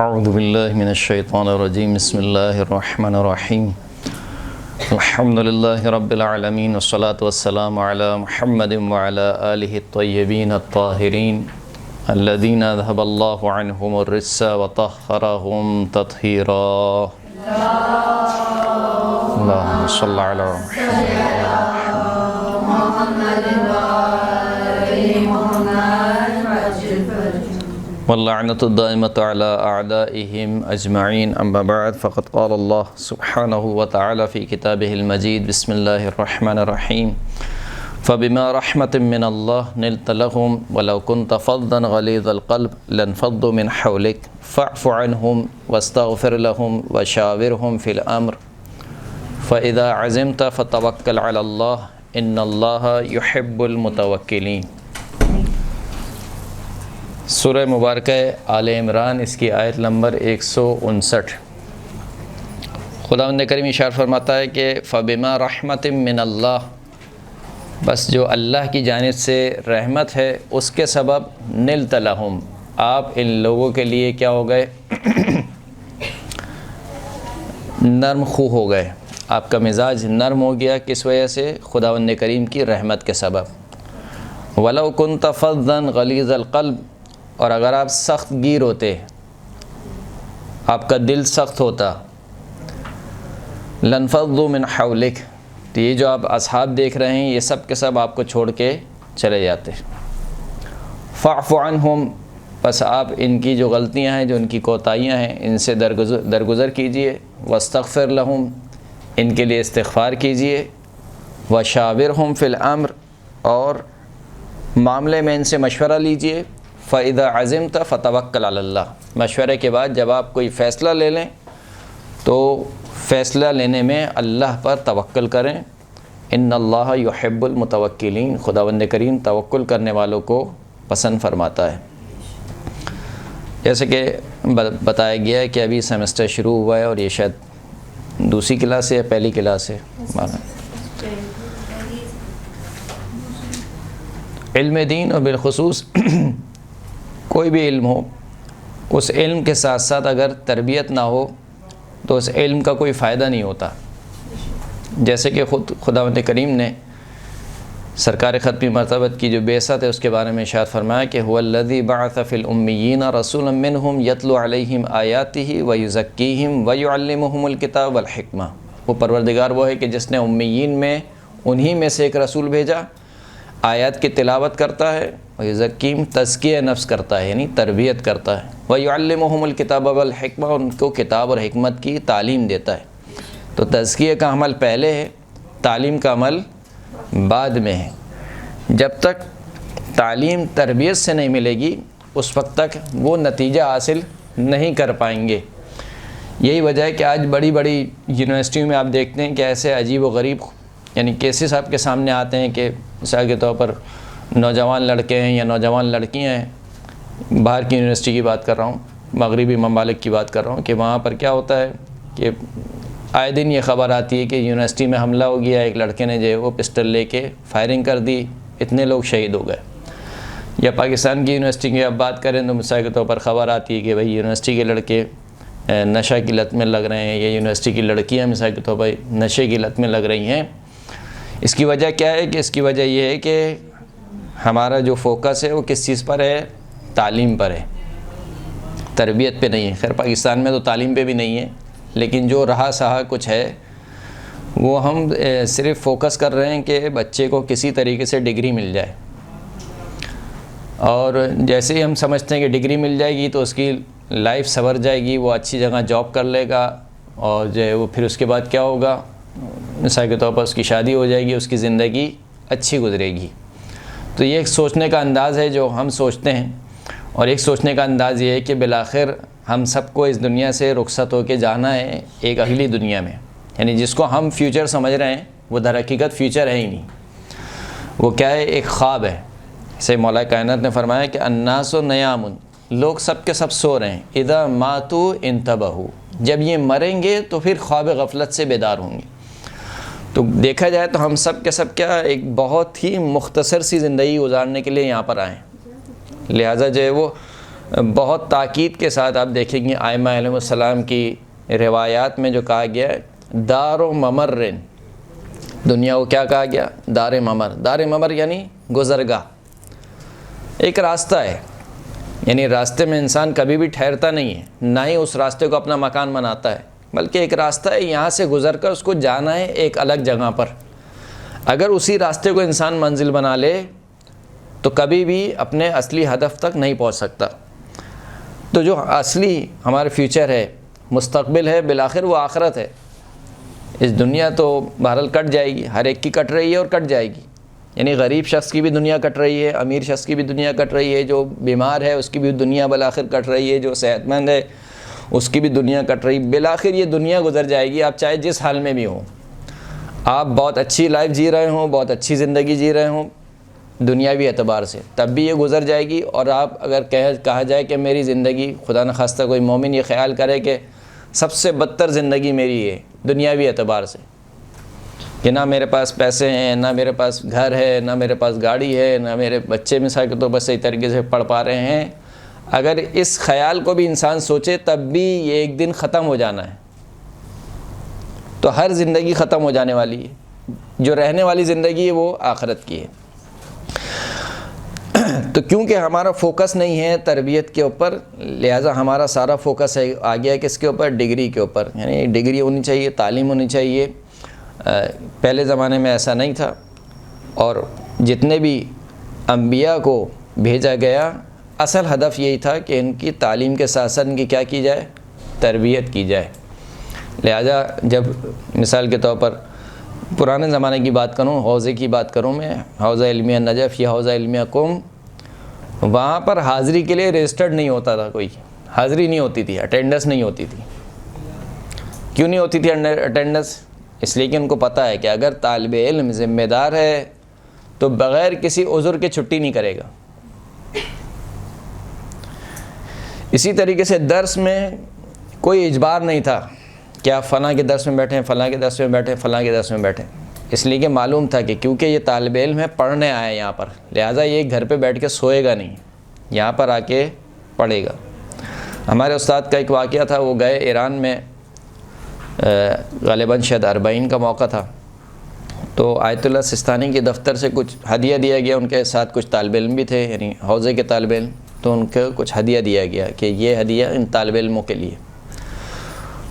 اعوذ باللہ من الشیطان الرجیم بسم اللہ الرحمن الرحیم الحمد للہ رب العالمین والصلاة والسلام علی محمد وعلی آلہ الطیبین الطاہرین الذین اذھب اللہ عنہم الرجس وطہرہم تطہیرا اللہم صلی علی واللعنة الدائمة على أعدائهم أجمعين أما بعد فقد قال الله سبحانه وتعالى في كتابه المجيد بسم الله الرحمن الرحيم فبما رحمة من الله نلت لهم ولو كنت فظا غليظ القلب لانفضوا من حولك فاعف عنهم واستغفر لهم وشاورهم في الأمر فإذا عزمت فتوكل على الله إن الله يحب المتوكلين۔ سورہ مبارکہ آل عمران، اس کی آیت نمبر 159۔ خداوند کریم ارشاد فرماتا ہے کہ فبما رحمت من اللہ، بس جو اللہ کی جانب سے رحمت ہے اس کے سبب نلت لہم، آپ ان لوگوں کے لیے کیا ہو گئے؟ نرم خو ہو گئے، آپ کا مزاج نرم ہو گیا۔ کس وجہ سے؟ خداوند کریم کی رحمت کے سبب۔ ولو کنت فظا غلیظ القلب، اور اگر آپ سخت گیر ہوتے، آپ کا دل سخت ہوتا، لانفضوا من حولک، تو یہ جو آپ اصحاب دیکھ رہے ہیں یہ سب کے سب آپ کو چھوڑ کے چلے جاتے۔ فاعف عنہم، بس آپ ان کی جو غلطیاں ہیں، جو ان کی کوتاہیاں ہیں، ان سے درگزر کیجئے۔ واستغفر لہم، ان کے لیے استغفار کیجئے۔ وشاورہم فی الامر، اور معاملے میں ان سے مشورہ لیجئے۔ فَإِذَا عَزِمْتَ فَتَوَكَّلْ عَلَى اللَّهِ، مشورے کے بعد جب آپ کوئی فیصلہ لے لیں تو فیصلہ لینے میں اللہ پر توکل کریں۔ ان اللہ یحب المتوکلین، خداوند کریم توکل کرنے والوں کو پسند فرماتا ہے۔ جیسے کہ بتایا گیا ہے کہ ابھی سیمسٹر شروع ہوا ہے، اور یہ شاید دوسری کلاس ہے یا پہلی کلاس ہے۔ علم دین اور بالخصوص کوئی بھی علم ہو، اس علم کے ساتھ ساتھ اگر تربیت نہ ہو تو اس علم کا کوئی فائدہ نہیں ہوتا۔ جیسے کہ خود خداوند کریم نے سرکار ختمی مرتبت کی جو بعثت ہے اس کے بارے میں ارشاد فرمایا کہ هو الذی بعث فی الامیین رسولا منہم یتلو علیہم آیاتہ ویزکیہم ویعلمہم الکتاب والحکمہ۔ وہ پروردگار وہ ہے کہ جس نے امیین میں انہی میں سے ایک رسول بھیجا، آیات کی تلاوت کرتا ہے، وَيُزَكِّيهِمْ تزکیہ نفس کرتا ہے، یعنی تربیت کرتا ہے، وَيُعَلِّمُهُمُ الْكِتَابَ وَالْحِکْمَةَ، ان کو کتاب اور حکمت کی تعلیم دیتا ہے۔ تو تزکیہ کا عمل پہلے ہے، تعلیم کا عمل بعد میں ہے۔ جب تک تعلیم تربیت سے نہیں ملے گی اس وقت تک وہ نتیجہ حاصل نہیں کر پائیں گے۔ یہی وجہ ہے کہ آج بڑی بڑی یونیورسٹیوں میں آپ دیکھتے ہیں کہ ایسے عجیب و غریب یعنی کیسز آپ کے سامنے آتے ہیں کہ مثال کے طور پر نوجوان لڑکے ہیں یا نوجوان لڑکیاں ہیں، باہر کی یونیورسٹی کی بات کر رہا ہوں، مغربی ممالک کی بات کر رہا ہوں، کہ وہاں پر کیا ہوتا ہے کہ آئے دن یہ خبر آتی ہے کہ یونیورسٹی میں حملہ ہو گیا، ایک لڑکے نے جو ہے وہ پسٹل لے کے فائرنگ کر دی، اتنے لوگ شہید ہو گئے۔ یا پاکستان کی یونیورسٹی کی اب بات کریں تو مثال کے طور پر خبر آتی ہے کہ بھئی یونیورسٹی کے لڑکے نشہ کی لت میں لگ رہے ہیں، یا یونیورسٹی کی لڑکیاں مثال کے طور پر نشے کی لت میں لگ رہی ہیں۔ اس کی وجہ کیا ہے؟ کہ اس کی وجہ یہ ہے کہ ہمارا جو فوکس ہے وہ کس چیز پر ہے؟ تعلیم پر ہے، تربیت پہ نہیں ہے۔ خیر پاکستان میں تو تعلیم پہ بھی نہیں ہے، لیکن جو رہا سہا کچھ ہے وہ ہم صرف فوکس کر رہے ہیں کہ بچے کو کسی طریقے سے ڈگری مل جائے، اور جیسے ہی ہم سمجھتے ہیں کہ ڈگری مل جائے گی تو اس کی لائف سنور جائے گی، وہ اچھی جگہ جاب کر لے گا، اور جو ہے وہ پھر اس کے بعد کیا ہوگا؟ مثال کے طور پر اس کی شادی ہو جائے گی، اس کی زندگی اچھی گزرے گی۔ تو یہ ایک سوچنے کا انداز ہے جو ہم سوچتے ہیں، اور ایک سوچنے کا انداز یہ ہے کہ بالآخر ہم سب کو اس دنیا سے رخصت ہو کے جانا ہے ایک اگلی دنیا میں، یعنی جس کو ہم فیوچر سمجھ رہے ہیں وہ در حقیقت فیوچر ہے ہی نہیں، وہ کیا ہے؟ ایک خواب ہے۔ جیسے مولا کائنات نے فرمایا کہ الناس نیام، لوگ سب کے سب سو رہے ہیں، اذا ماتوا انتبہوا، جب یہ مریں گے تو پھر خواب غفلت سے بیدار ہوں گے۔ تو دیکھا جائے تو ہم سب کے سب کیا ایک بہت ہی مختصر سی زندگی گزارنے کے لیے یہاں پر آئے ہیں، لہٰذا جو ہے وہ بہت تاکید کے ساتھ آپ دیکھیں گے ائمہ علیہ السلام کی روایات میں جو کہا گیا ہے دار و ممرن، دنیا کو کیا کہا گیا؟ دار ممر۔ دار ممر یعنی گزرگاہ، ایک راستہ ہے، یعنی راستے میں انسان کبھی بھی ٹھہرتا نہیں ہے، نہ ہی اس راستے کو اپنا مکان بناتا ہے، بلکہ ایک راستہ ہے، یہاں سے گزر کر اس کو جانا ہے ایک الگ جگہ پر۔ اگر اسی راستے کو انسان منزل بنا لے تو کبھی بھی اپنے اصلی ہدف تک نہیں پہنچ سکتا۔ تو جو اصلی ہمارا فیوچر ہے، مستقبل ہے، بالآخر وہ آخرت ہے۔ اس دنیا تو بہرحال کٹ جائے گی، ہر ایک کی کٹ رہی ہے اور کٹ جائے گی، یعنی غریب شخص کی بھی دنیا کٹ رہی ہے، امیر شخص کی بھی دنیا کٹ رہی ہے، جو بیمار ہے اس کی بھی دنیا بالآخر کٹ رہی ہے، جو صحت مند ہے اس کی بھی دنیا کٹ رہی ہے۔ بالآخر یہ دنیا گزر جائے گی، آپ چاہے جس حال میں بھی ہوں، آپ بہت اچھی لائف جی رہے ہوں، بہت اچھی زندگی جی رہے ہوں دنیاوی اعتبار سے، تب بھی یہ گزر جائے گی۔ اور آپ اگر کہا جائے کہ میری زندگی، خدا نخواستہ کوئی مومن یہ خیال کرے کہ سب سے بدتر زندگی میری ہے دنیاوی اعتبار سے، کہ نہ میرے پاس پیسے ہیں، نہ میرے پاس گھر ہے، نہ میرے پاس گاڑی ہے، نہ میرے بچے مثال کے طور پر صحیح طریقے سے پڑھ پا رہے ہیں، اگر اس خیال کو بھی انسان سوچے تب بھی یہ ایک دن ختم ہو جانا ہے۔ تو ہر زندگی ختم ہو جانے والی ہے، جو رہنے والی زندگی ہے وہ آخرت کی ہے۔ تو کیونکہ ہمارا فوکس نہیں ہے تربیت کے اوپر، لہٰذا ہمارا سارا فوکس ہے آ گیا کس کے اوپر؟ ڈگری کے اوپر، یعنی ڈگری ہونی چاہیے، تعلیم ہونی چاہیے۔ پہلے زمانے میں ایسا نہیں تھا، اور جتنے بھی انبیاء کو بھیجا گیا اصل ہدف یہی تھا کہ ان کی تعلیم کے ساتھ ساتھ ان کی کیا کی جائے؟ تربیت کی جائے۔ لہٰذا جب مثال کے طور پر پرانے زمانے کی بات کروں، حوزے کی بات کروں میں، حوزہ علمیہ نجف یا حوزہ علمیہ قم، وہاں پر حاضری کے لیے رجسٹرڈ نہیں ہوتا تھا، کوئی حاضری نہیں ہوتی تھی، اٹینڈنس نہیں ہوتی تھی۔ کیوں نہیں ہوتی تھی اٹینڈنس؟ اس لیے کہ ان کو پتہ ہے کہ اگر طالب علم ذمہ دار ہے تو بغیر کسی عذر کے چھٹی نہیں کرے گا۔ اسی طریقے سے درس میں کوئی اجبار نہیں تھا کہ آپ فلاں کے درس میں بیٹھیں، فلاں کے درس میں بیٹھیں، فلاں کے درس میں بیٹھیں، اس لیے کہ معلوم تھا کہ کیونکہ یہ طالب علم ہے، پڑھنے آیا ہے یہاں پر، لہٰذا یہ گھر پہ بیٹھ کے سوئے گا نہیں، یہاں پر آ کے پڑھے گا۔ ہمارے استاد کا ایک واقعہ تھا، وہ گئے ایران میں، غالباً شاید 40 کا موقع تھا، تو آیت اللہ سستانی کے دفتر سے کچھ ہدیہ دیا گیا، ان کے ساتھ کچھ طالب علم بھی تھے، یعنی حوزے کے طالب علم، تو ان کو کچھ ہدیہ دیا گیا کہ یہ ہدیہ ان طالب علموں کے لیے۔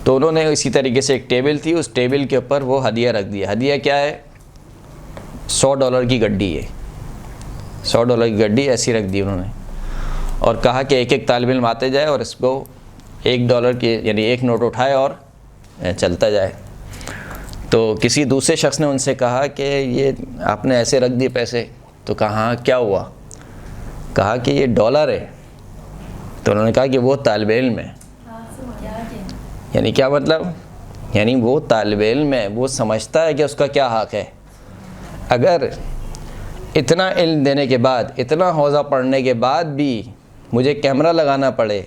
تو انہوں نے اسی طریقے سے ایک ٹیبل تھی، اس ٹیبل کے اوپر وہ ہدیہ رکھ دیا۔ ہدیہ کیا ہے؟ $100 کی گڈی ہے، $100 کی گڈی ایسی رکھ دی انہوں نے، اور کہا کہ ایک ایک طالب علم آتے جائے اور اس کو $1 کی یعنی ایک نوٹ اٹھائے اور چلتا جائے۔ تو کسی دوسرے شخص نے ان سے کہا کہ یہ آپ نے ایسے رکھ دیے پیسے، تو کہا کیا ہوا؟ کہا کہ یہ $، ہے۔ تو انہوں نے کہا کہ وہ طالب علم ہے۔ یعنی کیا مطلب؟ یعنی وہ طالب علم ہے، وہ سمجھتا ہے کہ اس کا کیا حق ہے۔ اگر اتنا علم دینے کے بعد، اتنا حوزہ پڑھنے کے بعد بھی مجھے کیمرہ لگانا پڑے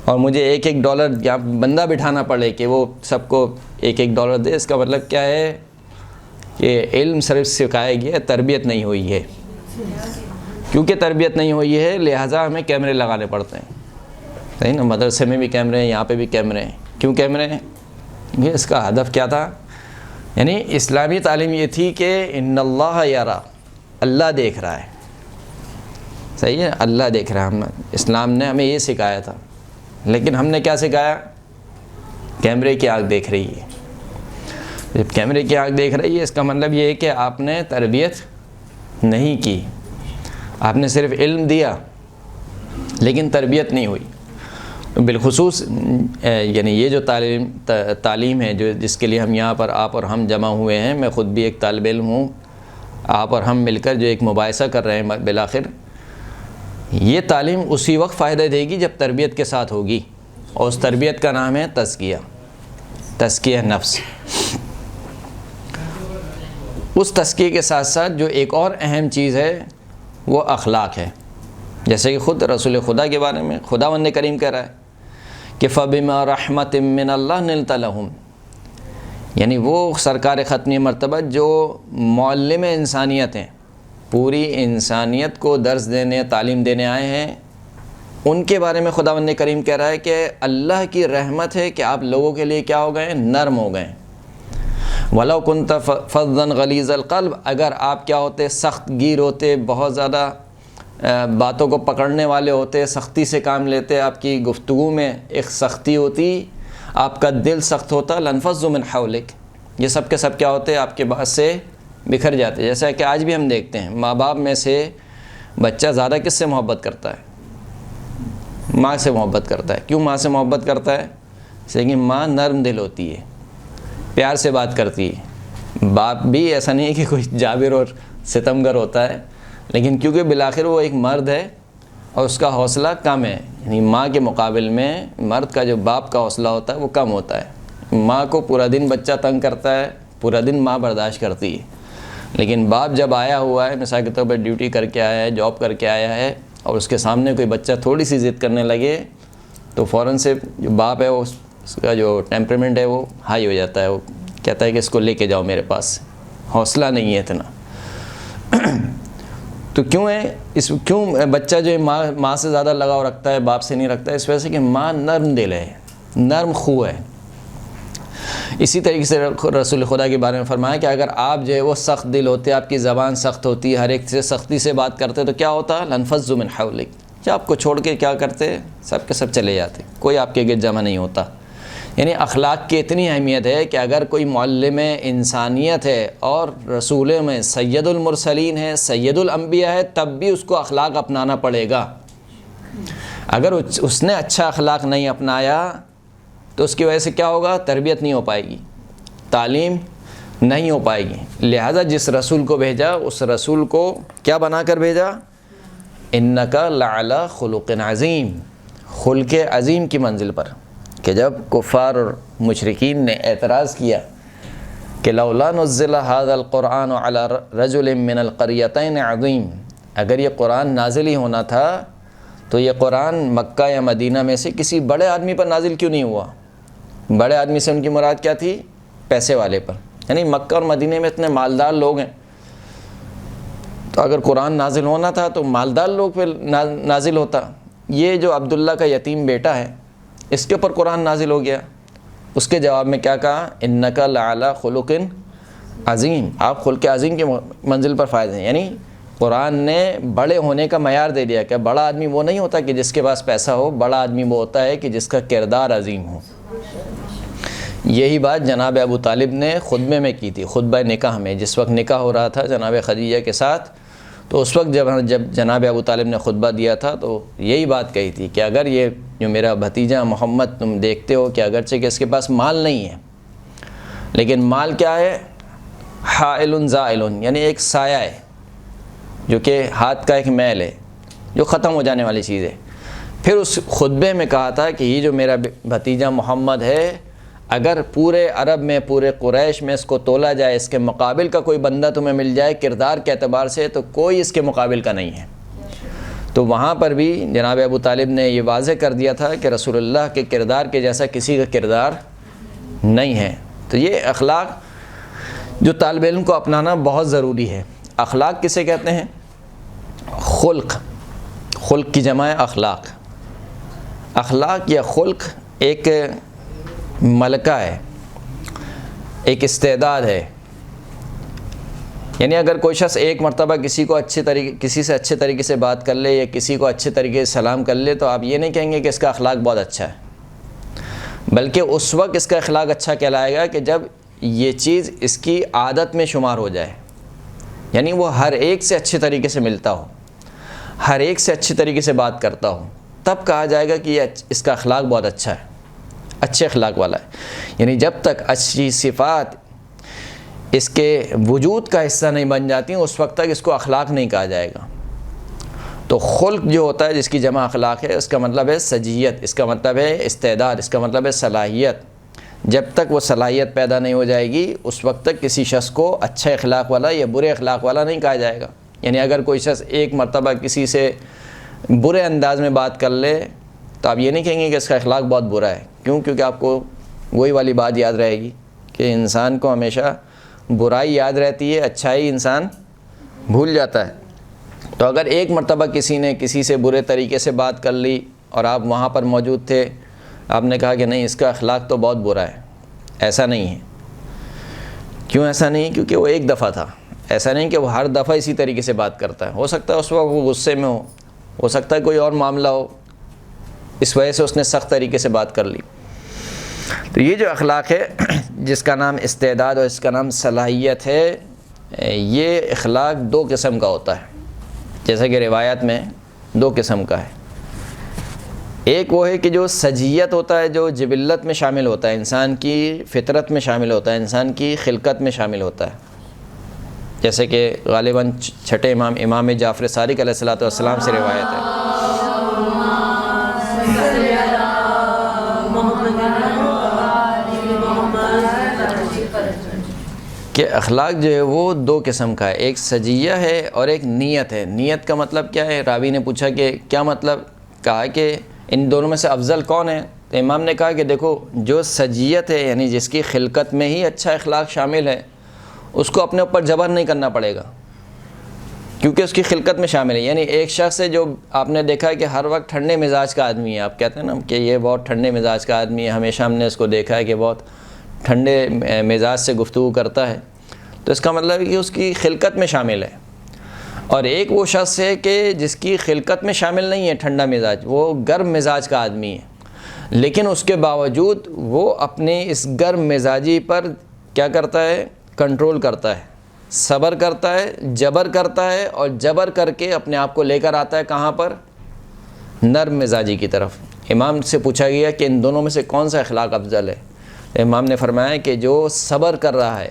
اور مجھے $1 یا بندہ بٹھانا پڑے کہ وہ سب کو $1 دے، اس کا مطلب کیا ہے کہ علم صرف سکھایا گیا، تربیت نہیں ہوئی ہے۔ کیونکہ تربیت نہیں ہوئی ہے لہٰذا ہمیں کیمرے لگانے پڑتے ہیں، صحیح نا؟ مدرسے میں بھی کیمرے ہیں، یہاں پہ بھی کیمرے ہیں۔ کیوں کیمرے ہیں؟ یہ اس کا ہدف کیا تھا؟ یعنی اسلامی تعلیم یہ تھی کہ ان اللہ یرا، اللہ دیکھ رہا ہے، صحیح ہے، اللہ دیکھ رہا ہے۔ اسلام نے ہمیں یہ سکھایا تھا، لیکن ہم نے کیا سکھایا؟ کیمرے کی آنکھ دیکھ رہی ہے۔ جب کیمرے کی آنکھ دیکھ رہی ہے، اس کا مطلب یہ ہے کہ آپ نے تربیت نہیں کی، آپ نے صرف علم دیا لیکن تربیت نہیں ہوئی۔ بالخصوص یعنی یہ جو تعلیم ہے جو جس کے لیے ہم یہاں پر آپ اور ہم جمع ہوئے ہیں، میں خود بھی ایک طالب علم ہوں، آپ اور ہم مل کر جو ایک مباحثہ کر رہے ہیں، بالآخر یہ تعلیم اسی وقت فائدہ دے گی جب تربیت کے ساتھ ہوگی، اور اس تربیت کا نام ہے تزکیہ نفس۔ اس تزکیے کے ساتھ ساتھ جو ایک اور اہم چیز ہے وہ اخلاق ہے، جیسے کہ خود رسول خدا کے بارے میں خداوند کریم کہہ رہا ہے کہ فَبِمَا رَحْمَةٍ مِّنَ اللَّهِ نِلْتَ لَهُمْ، یعنی وہ سرکار ختمی مرتبہ جو معلم انسانیت ہیں، پوری انسانیت کو درس دینے، تعلیم دینے آئے ہیں، ان کے بارے میں خداوند کریم کہہ رہا ہے کہ اللہ کی رحمت ہے کہ آپ لوگوں کے لیے کیا ہو گئے؟ نرم ہو گئے. وَلَوْ كُنْتَ فَظًّا غَلِيظَ الْقَلْبِ، اگر آپ کیا ہوتے؟ سخت گیر ہوتے، بہت زیادہ باتوں کو پکڑنے والے ہوتے، سختی سے کام لیتے، آپ کی گفتگو میں ایک سختی ہوتی، آپ کا دل سخت ہوتا، لَانفَضُّوا مِنْ حَوْلِكَ، یہ سب کے سب کیا ہوتے؟ آپ کے بعد سے بکھر جاتے. جیسا کہ آج بھی ہم دیکھتے ہیں ماں باپ میں سے بچہ زیادہ کس سے محبت کرتا ہے؟ ماں سے محبت کرتا ہے. کیوں ماں سے محبت کرتا ہے؟ اس لیے کہ ماں نرم دل ہوتی ہے، پیار سے بات کرتی ہے. باپ بھی ایسا نہیں ہے کہ کوئی جابر اور ستمگر ہوتا ہے، لیکن کیونکہ بالآخر وہ ایک مرد ہے اور اس کا حوصلہ کم ہے. یعنی ماں کے مقابل میں مرد کا جو باپ کا حوصلہ ہوتا ہے وہ کم ہوتا ہے. ماں کو پورا دن بچہ تنگ کرتا ہے، پورا دن ماں برداشت کرتی ہے، لیکن باپ جب آیا ہوا ہے، مثال کے طور پر ڈیوٹی کر کے آیا ہے، جاب کر کے آیا ہے، اور اس کے سامنے کوئی بچہ تھوڑی سی ضد کرنے لگے تو فوراً سے جو باپ ہے وہ اس کا جو ٹیمپرمنٹ ہے وہ ہائی ہو جاتا ہے. وہ کہتا ہے کہ اس کو لے کے جاؤ میرے پاس، حوصلہ نہیں ہے اتنا. تو کیوں ہے کیوں بچہ جو ہے ماں سے زیادہ لگاؤ رکھتا ہے، باپ سے نہیں رکھتا ہے؟ اس وجہ سے کہ ماں نرم دل ہے، نرم خو ہے. اسی طریقے سے رسول خدا کے بارے میں فرمایا کہ اگر آپ جو ہے وہ سخت دل ہوتے، آپ کی زبان سخت ہوتی، ہر ایک سے سختی سے بات کرتے، تو کیا ہوتا؟ لَانفَضُّوا مِنْ حَوْلِكَ، آپ کو چھوڑ کے کیا کرتے؟ سب کے سب چلے جاتے، کوئی آپ کے گرد جمع نہیں ہوتا. یعنی اخلاق کی اتنی اہمیت ہے کہ اگر کوئی معلم انسانیت ہے اور رسول میں سید المرسلین ہے، سید الانبیاء ہے، تب بھی اس کو اخلاق اپنانا پڑے گا. اگر اس نے اچھا اخلاق نہیں اپنایا تو اس کی وجہ سے کیا ہوگا؟ تربیت نہیں ہو پائے گی، تعلیم نہیں ہو پائے گی. لہذا جس رسول کو بھیجا اس رسول کو کیا بنا کر بھیجا؟ اِنَّكَ لَعَلَىٰ خُلُقٍ عَظِيمٍ، خلق عظیم کی منزل پر. کہ جب کفار اور مشرکین نے اعتراض کیا کہ لولا نزل هذا القرآن على رجل من القريتين عظيم، اگر یہ قرآن نازل ہی ہونا تھا تو یہ قرآن مکہ یا مدینہ میں سے کسی بڑے آدمی پر نازل کیوں نہیں ہوا؟ بڑے آدمی سے ان کی مراد کیا تھی؟ پیسے والے پر. یعنی مکہ اور مدینہ میں اتنے مالدار لوگ ہیں، تو اگر قرآن نازل ہونا تھا تو مالدار لوگ پہ نازل ہوتا. یہ جو عبداللہ کا یتیم بیٹا ہے اس کے اوپر قرآن نازل ہو گیا. اس کے جواب میں کیا کہا؟ اِنَّكَ لَعَلَىٰ خُلُقٍ عظیم، آپ خلق عظیم کے منزل پر فائز ہیں. یعنی قرآن نے بڑے ہونے کا معیار دے دیا کہ بڑا آدمی وہ نہیں ہوتا کہ جس کے پاس پیسہ ہو، بڑا آدمی وہ ہوتا ہے کہ جس کا کردار عظیم ہو. یہی بات جناب ابو طالب نے خطبے میں کی تھی، خطبہ نکاح میں. جس وقت نکاح ہو رہا تھا جناب خدیجہ کے ساتھ، تو اس وقت جب جناب ابو طالب نے خطبہ دیا تھا تو یہی بات کہی تھی کہ اگر یہ جو میرا بھتیجا محمد تم دیکھتے ہو کہ اگرچہ کہ اس کے پاس مال نہیں ہے، لیکن مال کیا ہے؟ حائل زائل، یعنی ایک سایہ ہے جو کہ ہاتھ کا ایک میل ہے جو ختم ہو جانے والی چیز ہے. پھر اس خطبے میں کہا تھا کہ یہ جو میرا بھتیجا محمد ہے، اگر پورے عرب میں، پورے قریش میں اس کو تولا جائے، اس کے مقابل کا کوئی بندہ تمہیں مل جائے کردار کے اعتبار سے، تو کوئی اس کے مقابل کا نہیں ہے. تو وہاں پر بھی جناب ابو طالب نے یہ واضح کر دیا تھا کہ رسول اللہ کے کردار کے جیسا کسی کا کردار نہیں ہے. تو یہ اخلاق جو طالب علم کو اپنانا بہت ضروری ہے. اخلاق کسے کہتے ہیں؟ خلق. خلق کی جمع ہے اخلاق. اخلاق یا خلق ایک ملکہ ہے، ایک استعداد ہے. یعنی اگر کوئی شخص ایک مرتبہ کسی سے اچھے طریقے سے بات کر لے یا کسی کو اچھے طریقے سے سلام کر لے تو آپ یہ نہیں کہیں گے کہ اس کا اخلاق بہت اچھا ہے، بلکہ اس وقت اس کا اخلاق اچھا کہلائے گا کہ جب یہ چیز اس کی عادت میں شمار ہو جائے. یعنی وہ ہر ایک سے اچھے طریقے سے ملتا ہو، ہر ایک سے اچھے طریقے سے بات کرتا ہو، تب کہا جائے گا کہ یہ اس کا اخلاق بہت اچھا ہے، اچھے اخلاق والا ہے. یعنی جب تک اچھی صفات اس کے وجود کا حصہ نہیں بن جاتی اس وقت تک اس کو اخلاق نہیں کہا جائے گا. تو خلق جو ہوتا ہے جس کی جمع اخلاق ہے، اس کا مطلب ہے سجیت، اس کا مطلب ہے استعداد، اس کا مطلب ہے صلاحیت. جب تک وہ صلاحیت پیدا نہیں ہو جائے گی اس وقت تک کسی شخص کو اچھے اخلاق والا یا برے اخلاق والا نہیں کہا جائے گا. یعنی اگر کوئی شخص ایک مرتبہ کسی سے برے انداز میں بات کر لے تو آپ یہ نہیں کہیں گے کہ اس کا اخلاق بہت برا ہے. کیوں؟ کیونکہ آپ کو وہی والی بات یاد رہے گی کہ انسان کو ہمیشہ برائی یاد رہتی ہے، اچھائی انسان بھول جاتا ہے. تو اگر ایک مرتبہ کسی نے کسی سے برے طریقے سے بات کر لی اور آپ وہاں پر موجود تھے، آپ نے کہا کہ نہیں اس کا اخلاق تو بہت برا ہے، ایسا نہیں ہے۔ کیوں ایسا نہیں؟ کیونکہ وہ ایک دفعہ تھا، ایسا نہیں کہ وہ ہر دفعہ اسی طریقے سے بات کرتا ہے۔ ہو سکتا ہے اس وقت وہ غصے میں ہو سکتا ہے کوئی اور معاملہ ہو، اس وجہ سے اس نے سخت طریقے سے بات کر لی۔ تو یہ جو اخلاق ہے جس کا نام استعداد اور اس کا نام صلاحیت ہے، یہ اخلاق دو قسم کا ہوتا ہے، جیسا کہ روایات میں دو قسم کا ہے۔ ایک وہ ہے کہ جو سجیت ہوتا ہے، جو جبلت میں شامل ہوتا ہے، انسان کی فطرت میں شامل ہوتا ہے، انسان کی خلقت میں شامل ہوتا ہے، جیسے کہ غالباً چھٹے امام جعفر صادق علیہ السلام سے روایت ہے کہ اخلاق جو ہے وہ دو قسم کا ہے، ایک سجیہ ہے اور ایک نیت ہے۔ نیت کا مطلب کیا ہے؟ راوی نے پوچھا کہ کیا مطلب؟ کہا کہ ان دونوں میں سے افضل کون ہے؟ تو امام نے کہا کہ دیکھو، جو سجیت ہے یعنی جس کی خلقت میں ہی اچھا اخلاق شامل ہے، اس کو اپنے اوپر جبر نہیں کرنا پڑے گا، کیونکہ اس کی خلقت میں شامل ہے۔ یعنی ایک شخص ہے جو آپ نے دیکھا ہے کہ ہر وقت ٹھنڈے مزاج کا آدمی ہے، آپ کہتے ہیں نا کہ یہ بہت ٹھنڈے مزاج کا آدمی ہے، ہمیشہ ہم نے اس کو دیکھا ہے کہ بہت ٹھنڈے مزاج سے گفتگو کرتا ہے، تو اس کا مطلب ہے کہ اس کی خلقت میں شامل ہے۔ اور ایک وہ شخص ہے کہ جس کی خلقت میں شامل نہیں ہے ٹھنڈا مزاج، وہ گرم مزاج کا آدمی ہے، لیکن اس کے باوجود وہ اپنی اس گرم مزاجی پر کیا کرتا ہے؟ کنٹرول کرتا ہے، صبر کرتا ہے، جبر کرتا ہے، اور جبر کر کے اپنے آپ کو لے کر آتا ہے کہاں پر؟ نرم مزاجی کی طرف۔ امام سے پوچھا گیا کہ ان دونوں میں سے کون سا اخلاق افضل ہے؟ امام نے فرمایا کہ جو صبر کر رہا ہے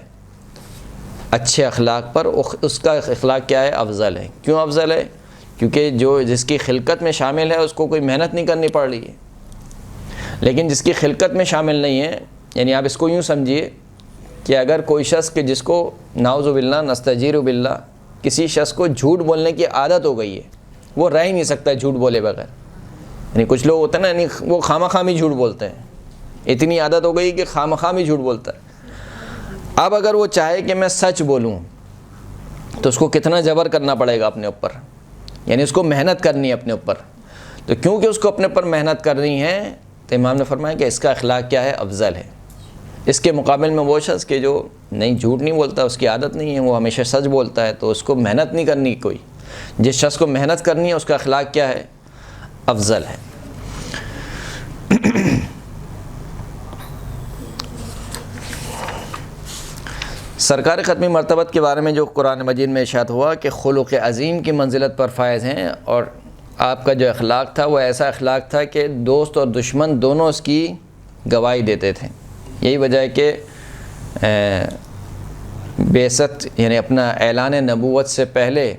اچھے اخلاق پر، اس کا اخلاق کیا ہے؟ افضل ہے۔ کیوں افضل ہے؟ کیونکہ جس کی خلقت میں شامل ہے اس کو کوئی محنت نہیں کرنی پڑ رہی ہے، لیکن جس کی خلقت میں شامل نہیں ہے، یعنی آپ اس کو یوں سمجھیے کہ اگر کوئی شخص کہ جس کو نعوذ باللہ نستجیر باللہ کسی شخص کو جھوٹ بولنے کی عادت ہو گئی ہے، وہ رہ ہی نہیں سکتا جھوٹ بولے بغیر، یعنی کچھ لوگ ہوتے ہیں نا، یعنی وہ خواہ ہی جھوٹ بولتے ہیں، اتنی عادت ہو گئی کہ خواہ ہی جھوٹ بولتا ہے۔ اب اگر وہ چاہے کہ میں سچ بولوں تو اس کو کتنا جبر کرنا پڑے گا اپنے اوپر، یعنی اس کو محنت کرنی ہے اپنے اوپر۔ تو کیونکہ اس کو اپنے اوپر محنت کرنی ہے، تو امام نے فرمایا کہ اس کا اخلاق کیا ہے؟ افضل ہے۔ اس کے مقابل میں وہ شخص کہ جو نہیں جھوٹ نہیں بولتا، اس کی عادت نہیں ہے، وہ ہمیشہ سچ بولتا ہے، تو اس کو محنت نہیں کرنی کوئی۔ جس شخص کو محنت کرنی ہے اس کا اخلاق کیا ہے؟ افضل ہے۔ سرکار ختمی مرتبت کے بارے میں جو قرآن مجید میں ارشاد ہوا کہ خلق عظیم کی منزلت پر فائز ہیں، اور آپ کا جو اخلاق تھا وہ ایسا اخلاق تھا کہ دوست اور دشمن دونوں اس کی گواہی دیتے تھے۔ یہی وجہ ہے کہ بعثت یعنی اپنا اعلان نبوت سے پہلے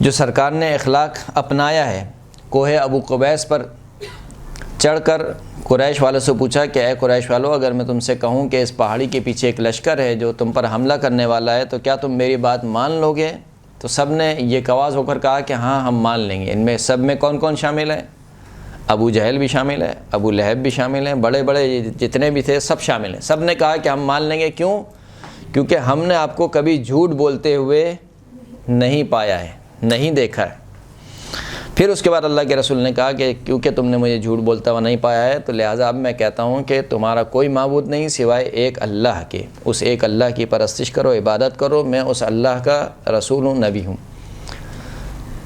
جو سرکار نے اخلاق اپنایا ہے، کوہ ابو قبیس پر چڑھ کر قریش والوں سے پوچھا کہ اے قریش والو، اگر میں تم سے کہوں کہ اس پہاڑی کے پیچھے ایک لشکر ہے جو تم پر حملہ کرنے والا ہے، تو کیا تم میری بات مان لو گے؟ تو سب نے یہ کواز ہو کر کہا کہ ہاں ہم مان لیں گے۔ ان میں سب میں کون کون شامل ہے؟ ابو جہل بھی شامل ہے، ابو لہب بھی شامل ہیں، بڑے بڑے جتنے بھی تھے سب شامل ہیں۔ سب نے کہا کہ ہم مان لیں گے۔ کیوں؟ کیونکہ ہم نے آپ کو کبھی جھوٹ بولتے ہوئے نہیں پایا ہے، نہیں دیکھا ہے۔ پھر اس کے بعد اللہ کے رسول نے کہا کہ کیونکہ تم نے مجھے جھوٹ بولتا ہوا نہیں پایا ہے، تو لہٰذا اب میں کہتا ہوں کہ تمہارا کوئی معبود نہیں سوائے ایک اللہ کے، اس ایک اللہ کی پرستش کرو، عبادت کرو، میں اس اللہ کا رسول ہوں، نبی ہوں۔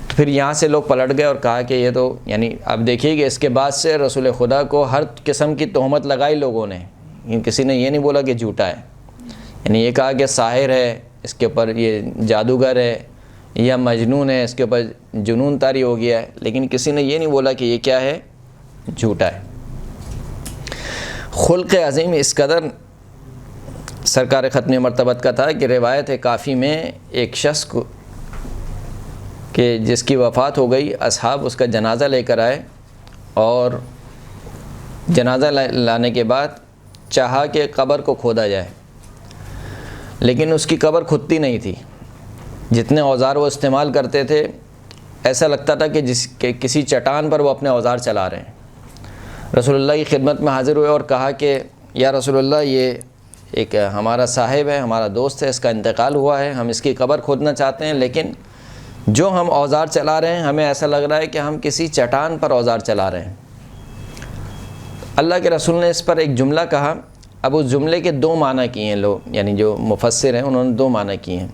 پھر یہاں سے لوگ پلٹ گئے اور کہا کہ یہ تو یعنی اب دیکھیے کہ اس کے بعد سے رسول خدا کو ہر قسم کی تہمت لگائی لوگوں نے، کسی نے یہ نہیں بولا کہ جھوٹا ہے، یعنی یہ کہا کہ ساحر ہے، اس کے اوپر یہ جادوگر ہے، یا مجنون ہے، اس کے اوپر جنون طاری ہو گیا ہے، لیکن کسی نے یہ نہیں بولا کہ یہ کیا ہے؟ جھوٹا ہے۔ خلق عظیم اس قدر سرکار ختم مرتبت کا تھا کہ روایت ہے کافی میں ایک شخص کو کہ جس کی وفات ہو گئی، اصحاب اس کا جنازہ لے کر آئے، اور جنازہ لانے کے بعد چاہا کہ قبر کو کھودا جائے، لیکن اس کی قبر کھدتی نہیں تھی۔ جتنے اوزار وہ استعمال کرتے تھے ایسا لگتا تھا کہ کسی چٹان پر وہ اپنے اوزار چلا رہے ہیں۔ رسول اللہ کی خدمت میں حاضر ہوئے اور کہا کہ یا رسول اللہ، یہ ایک ہمارا صاحب ہے، ہمارا دوست ہے، اس کا انتقال ہوا ہے، ہم اس کی قبر کھودنا چاہتے ہیں، لیکن جو ہم اوزار چلا رہے ہیں ہمیں ایسا لگ رہا ہے کہ ہم کسی چٹان پر اوزار چلا رہے ہیں۔ اللہ کے رسول نے اس پر ایک جملہ کہا۔ اب اس جملے کے دو معنی کیے ہیں لوگ، یعنی جو مفسر ہیں انہوں نے دو معنی کیے ہیں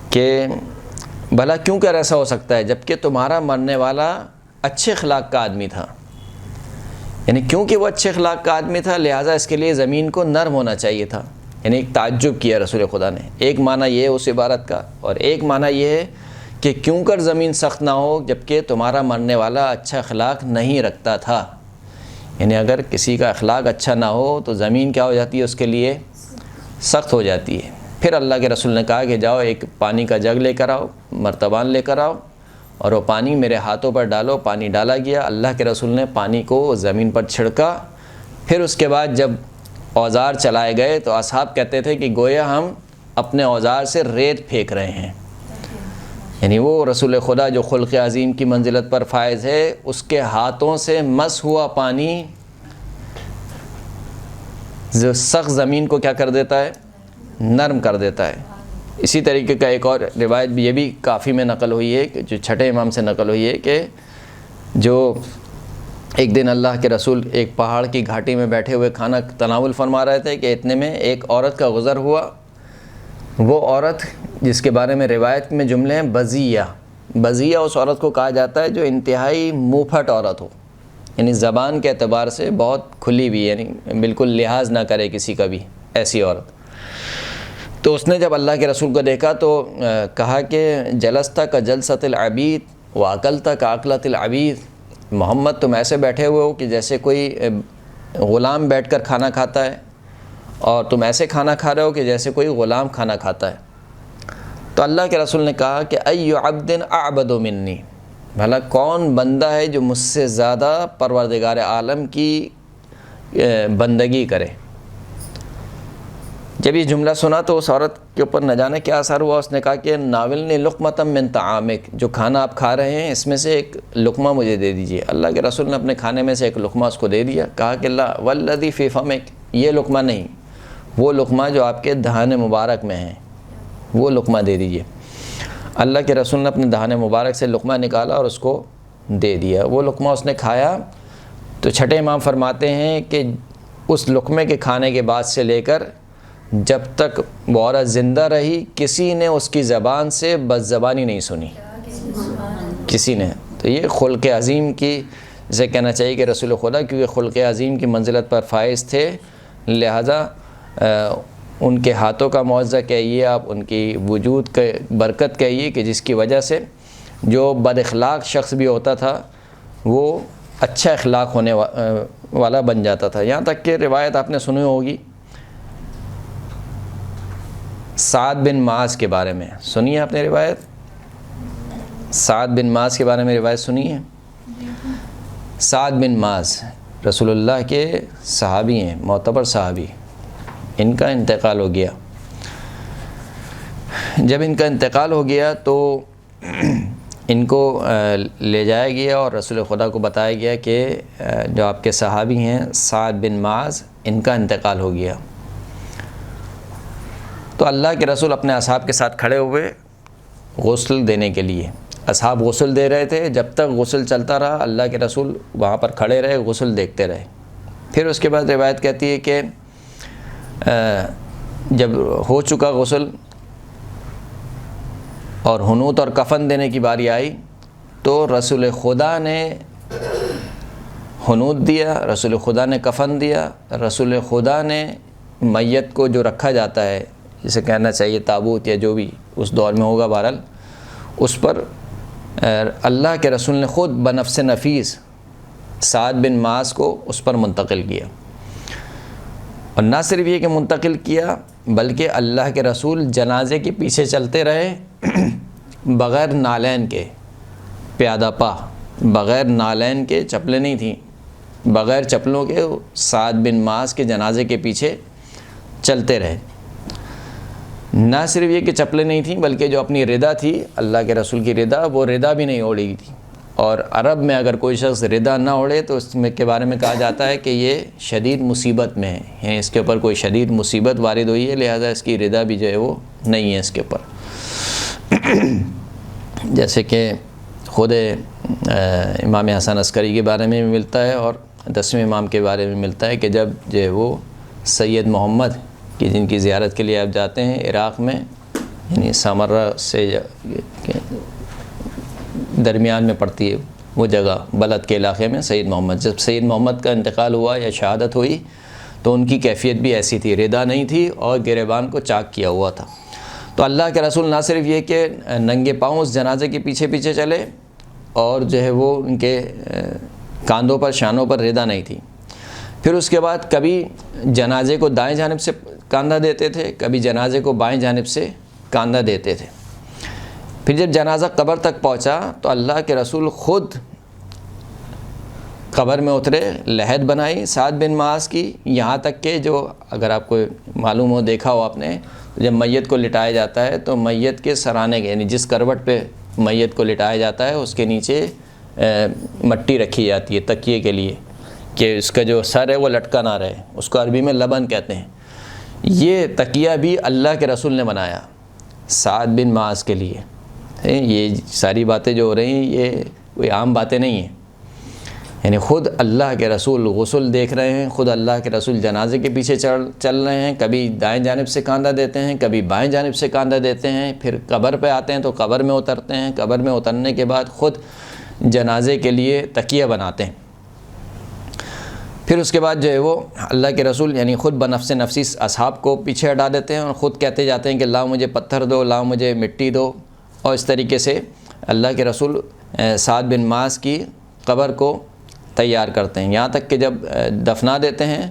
کہ بھلا کیوں کر ایسا ہو سکتا ہے جبکہ تمہارا مرنے والا اچھے اخلاق کا آدمی تھا، یعنی کیونکہ وہ اچھے اخلاق کا آدمی تھا لہٰذا اس کے لیے زمین کو نرم ہونا چاہیے تھا۔ یعنی ایک تعجب کیا رسول خدا نے۔ ایک معنی یہ ہے اس عبارت کا، اور ایک معنی یہ ہے کہ کیوں کر زمین سخت نہ ہو جبکہ تمہارا مرنے والا اچھا اخلاق نہیں رکھتا تھا۔ یعنی اگر کسی کا اخلاق اچھا نہ ہو تو زمین کیا ہو جاتی ہے، اس کے لیے سخت ہو جاتی ہے۔ پھر اللہ کے رسول نے کہا کہ جاؤ ایک پانی کا جگ لے کر آؤ، مرتبان لے کر آؤ، اور وہ پانی میرے ہاتھوں پر ڈالو۔ پانی ڈالا گیا، اللہ کے رسول نے پانی کو زمین پر چھڑکا۔ پھر اس کے بعد جب اوزار چلائے گئے تو اصحاب کہتے تھے کہ گویا ہم اپنے اوزار سے ریت پھینک رہے ہیں۔ یعنی وہ رسول خدا جو خلق عظیم کی منزلت پر فائز ہے، اس کے ہاتھوں سے مس ہوا پانی جو سخت زمین کو کیا کر دیتا ہے، نرم کر دیتا ہے۔ اسی طریقے کا ایک اور روایت بھی یہ بھی کافی میں نقل ہوئی ہے کہ جو چھٹے امام سے نقل ہوئی ہے کہ جو ایک دن اللہ کے رسول ایک پہاڑ کی گھاٹی میں بیٹھے ہوئے کھانا تناول فرما رہے تھے کہ اتنے میں ایک عورت کا گزر ہوا۔ وہ عورت جس کے بارے میں روایت میں جملے ہیں بزیہ۔ بزیہ اس عورت کو کہا جاتا ہے جو انتہائی منہ پھٹ عورت ہو، یعنی زبان کے اعتبار سے بہت کھلی بھی، یعنی بالکل لحاظ نہ کرے کسی کا بھی، ایسی عورت۔ تو اس نے جب اللہ کے رسول کو دیکھا تو کہا کہ جلستہ کا جلست العبید و اکلتہ کا اکلت العبید، محمد تم ایسے بیٹھے ہوئے ہو کہ جیسے کوئی غلام بیٹھ کر کھانا کھاتا ہے، اور تم ایسے کھانا کھا رہے ہو کہ جیسے کوئی غلام کھانا کھاتا ہے۔ تو اللہ کے رسول نے کہا کہ ای عبد اعبد منی، بھلا کون بندہ ہے جو مجھ سے زیادہ پروردگار عالم کی بندگی کرے۔ جب یہ جملہ سنا تو اس عورت کے اوپر نہ جانے کیا اثر ہوا۔ اس نے کہا کہ ناولنی لقمۃ من طعامک، جو کھانا آپ کھا رہے ہیں اس میں سے ایک لقمہ مجھے دے دیجیے۔ اللہ کے رسول نے اپنے کھانے میں سے ایک لقمہ اس کو دے دیا۔ کہا کہ لا والذی فی فمک، یہ لقمہ نہیں، وہ لقمہ جو آپ کے دہان مبارک میں ہے وہ لقمہ دے دیجیے۔ اللہ کے رسول نے اپنے دہان مبارک سے لقمہ نکالا اور اس کو دے دیا۔ وہ لقمہ اس نے کھایا تو چھٹے امام فرماتے ہیں کہ اس لقمے کے کھانے کے بعد سے لے کر جب تک وہ عورت زندہ رہی کسی نے اس کی زبان سے بد زبانی نہیں سنی، کسی نے۔ تو یہ خلق عظیم کی، جسے کہنا چاہیے کہ رسول خدا کیونکہ خلق عظیم کی منزلت پر فائز تھے لہذا ان کے ہاتھوں کا معاوضہ کہیے آپ، ان کی وجود کا برکت کہیے کہ جس کی وجہ سے جو بد اخلاق شخص بھی ہوتا تھا وہ اچھا اخلاق ہونے والا بن جاتا تھا۔ یہاں تک کہ روایت آپ نے سنی ہوگی سعد بن معاذ کے بارے میں، سنی ہے آپ نے روایت؟ سعد بن معاذ کے بارے میں روایت سنی ہے؟ سعد بن معاذ رسول اللہ کے صحابی ہیں، معتبر صحابی۔ ان کا انتقال ہو گیا۔ جب ان کا انتقال ہو گیا تو ان کو لے جایا گیا اور رسول خدا کو بتایا گیا کہ جو آپ کے صحابی ہیں سعد بن معاذ، ان کا انتقال ہو گیا۔ تو اللہ کے رسول اپنے اصحاب کے ساتھ کھڑے ہوئے غسل دینے کے لیے۔ اصحاب غسل دے رہے تھے، جب تک غسل چلتا رہا اللہ کے رسول وہاں پر کھڑے رہے، غسل دیکھتے رہے۔ پھر اس کے بعد روایت کہتی ہے کہ جب ہو چکا غسل اور حنوط اور کفن دینے کی باری آئی تو رسول خدا نے حنوط دیا، رسول خدا نے کفن دیا، رسول خدا نے میت کو جو رکھا جاتا ہے جسے کہنا چاہیے تابوت یا جو بھی اس دور میں ہوگا بہرحال، اس پر اللہ کے رسول نے خود بنفس نفیس سعد بن معاذ کو اس پر منتقل کیا۔ اور نہ صرف یہ کہ منتقل کیا بلکہ اللہ کے رسول جنازے کے پیچھے چلتے رہے بغیر نالین کے، پیادہ پا، بغیر نالین کے، چپلیں نہیں تھیں، بغیر چپلوں کے سعد بن معاذ کے جنازے کے پیچھے چلتے رہے۔ نہ صرف یہ کہ چپلیں نہیں تھیں بلکہ جو اپنی ردا تھی اللہ کے رسول کی ردا، وہ ردا بھی نہیں اوڑھی تھی، اور عرب میں اگر کوئی شخص ردا نہ اڑے تو اس میں کے بارے میں کہا جاتا ہے کہ یہ شدید مصیبت میں ہے، یعنی اس کے اوپر کوئی شدید مصیبت وارد ہوئی ہے، لہذا اس کی ردا بھی جو ہے وہ نہیں ہے اس کے اوپر۔ جیسے کہ خود امام حسن عسکری کے بارے میں بھی ملتا ہے اور 10ویں امام کے بارے میں ملتا ہے کہ جب جو ہے وہ سید محمد کی جن کی زیارت کے لیے آپ جاتے ہیں عراق میں، یعنی سامرہ سے درمیان میں پڑتی ہے وہ جگہ، بلد کے علاقے میں سید محمد، جب سید محمد کا انتقال ہوا یا شہادت ہوئی تو ان کی کیفیت بھی ایسی تھی، ردا نہیں تھی اور گریبان کو چاک کیا ہوا تھا۔ تو اللہ کے رسول نہ صرف یہ کہ ننگے پاؤں اس جنازے کے پیچھے پیچھے چلے، اور جو ہے وہ ان کے کاندھوں پر شانوں پر ردا نہیں تھی، پھر اس کے بعد کبھی جنازے کو دائیں جانب سے کاندھا دیتے تھے، کبھی جنازے کو بائیں جانب سے کاندھا دیتے تھے۔ پھر جب جنازہ قبر تک پہنچا تو اللہ کے رسول خود قبر میں اترے، لحد بنائی سعد بن معاذ کی، یہاں تک کہ جو اگر آپ کو معلوم ہو دیکھا ہو آپ نے، جب میت کو لٹایا جاتا ہے تو میت کے سرانے کے یعنی جس کروٹ پہ میت کو لٹایا جاتا ہے اس کے نیچے مٹی رکھی جاتی ہے تکیے کے لیے کہ اس کا جو سر ہے وہ لٹکا نہ رہے، اس کو عربی میں لبن کہتے ہیں۔ یہ تکیہ بھی اللہ کے رسول نے بنایا سعد بن معاذ کے لیے۔ یہ ساری باتیں جو ہو رہی ہیں یہ کوئی عام باتیں نہیں ہیں، یعنی خود اللہ کے رسول غسل دیکھ رہے ہیں، خود اللہ کے رسول جنازے کے پیچھے چل رہے ہیں، کبھی دائیں جانب سے کاندھا دیتے ہیں، کبھی بائیں جانب سے کاندھا دیتے ہیں، پھر قبر پہ آتے ہیں تو قبر میں اترتے ہیں، قبر میں اترنے کے بعد خود جنازے کے لیے تکیہ بناتے ہیں۔ پھر اس کے بعد جو ہے وہ اللہ کے رسول یعنی خود بنفس نفسی اصحاب کو پیچھے ہٹا دیتے ہیں اور خود کہتے جاتے ہیں کہ لاؤ مجھے پتھر دو، لاؤ مجھے مٹی دو، اور اس طریقے سے اللہ کے رسول سعد بن معاذ کی قبر کو تیار کرتے ہیں، یہاں تک کہ جب دفنا دیتے ہیں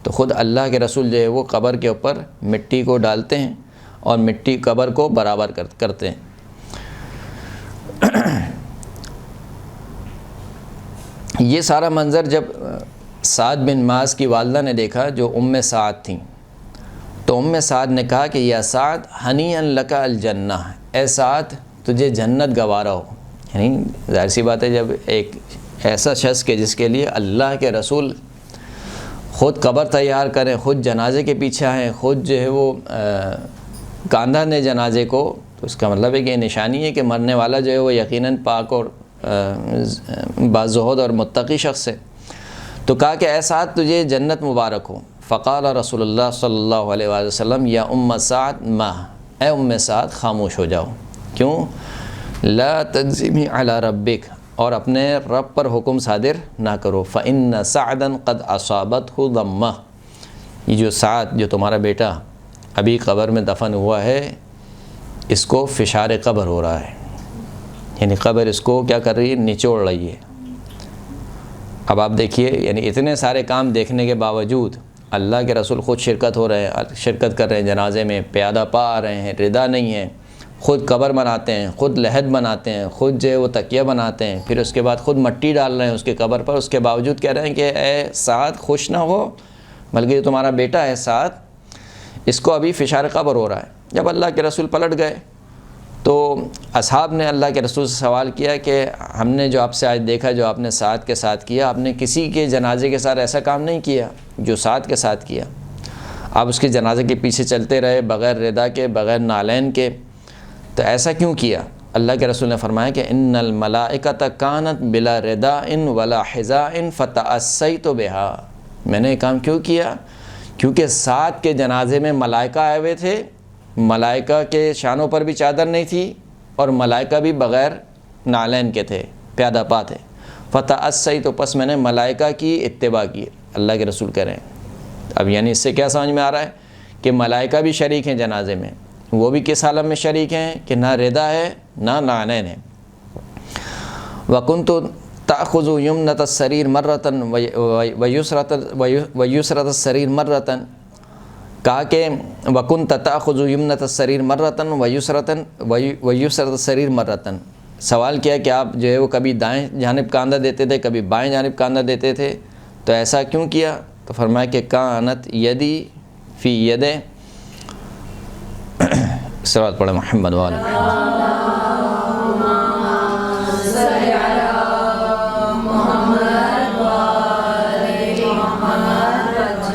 تو خود اللہ کے رسول جو ہے وہ قبر کے اوپر مٹی کو ڈالتے ہیں اور مٹی قبر کو برابر کرتے ہیں۔ یہ سارا منظر جب سعد بن معاذ کی والدہ نے دیکھا جو ام سعد تھیں، تو ام سعد نے کہا کہ یا سعد ہنیئا لک الجنہ، اے سعد تجھے جنت گوارا ہو۔ یعنی ظاہر سی بات ہے جب ایک ایسا شخص کہ جس کے لیے اللہ کے رسول خود قبر تیار کریں، خود جنازے کے پیچھے آئیں، خود جو ہے وہ کاندھا نے جنازے کو، تو اس کا مطلب ہے کہ یہ نشانی ہے کہ مرنے والا جو ہے وہ یقیناً پاک اور بازہد اور متقی شخص ہے۔ تو کہا کہ اے سعد تجھے جنت مبارک ہو۔ فقال رسول اللہ صلی اللہ علیہ وآلہ وسلم یا ام سعد ما، اے ام سعد خاموش ہو جاؤ، کیوں؟ لا تجزمی علی ربک، اور اپنے رب پر حکم صادر نہ کرو، فإن سعدا قد اصابته ضمہ، یہ جو سعد جو تمہارا بیٹا ابھی قبر میں دفن ہوا ہے اس کو فشار قبر ہو رہا ہے، یعنی قبر اس کو کیا کر رہی ہے؟ نچوڑ رہی ہے۔ اب آپ دیکھیے یعنی اتنے سارے کام دیکھنے کے باوجود اللہ کے رسول خود شرکت کر رہے ہیں جنازے میں، پیادہ پا آ رہے ہیں، ردا نہیں ہے، خود قبر بناتے ہیں، خود لحد بناتے ہیں، خود جو ہے وہ تکیہ بناتے ہیں، پھر اس کے بعد خود مٹی ڈال رہے ہیں اس کے قبر پر، اس کے باوجود کہہ رہے ہیں کہ اے سعد خوش نہ ہو، بلکہ یہ تمہارا بیٹا ہے سعد، اس کو ابھی فشار قبر ہو رہا ہے۔ جب اللہ کے رسول پلٹ گئے تو اصحاب نے اللہ کے رسول سے سوال کیا کہ ہم نے جو آپ سے آج دیکھا، جو آپ نے سعد کے ساتھ کیا، آپ نے کسی کے جنازے کے ساتھ ایسا کام نہیں کیا جو سعد کے ساتھ کیا، آپ اس کے جنازے کے پیچھے چلتے رہے بغیر ردا کے، بغیر نالین کے، تو ایسا کیوں کیا؟ اللہ کے رسول نے فرمایا کہ ان الملائکۃ کانت بلا رداء ولا حذاء فتأسیت بہا، میں نے یہ کام کیوں کیا؟ کیونکہ سعد کے جنازے میں ملائکہ آئے ہوئے تھے، ملائکہ کے شانوں پر بھی چادر نہیں تھی اور ملائکہ بھی بغیر نالین کے تھے، پیادہ پا تھے، فتأسیت، پس میں نے ملائکہ کی اتباع کی، اللہ کے رسول کہہ رہے ہیں۔ اب یعنی اس سے کیا سمجھ میں آ رہا ہے کہ ملائکہ بھی شریک ہیں جنازے میں، وہ بھی کس عالم میں شریک ہیں کہ نہ ردا ہے نہ نالین ہے۔ وَكُنْتُ تأخذ یمنۃ السریر مرۃ ویسرۃ السریر مرۃ، کہا کہ وَكُنْتَ تأخذ یمنۃ السریر مرۃ ویسرۃ السریر مرۃ، سوال کیا کہ آپ جو ہے وہ کبھی دائیں جانب کاندھا دیتے تھے کبھی بائیں جانب کاندھا دیتے تھے، تو ایسا کیوں کیا؟ تو فرمایا کہ کانت یدی فی ید، صلوات پڑھیں محمد وعلی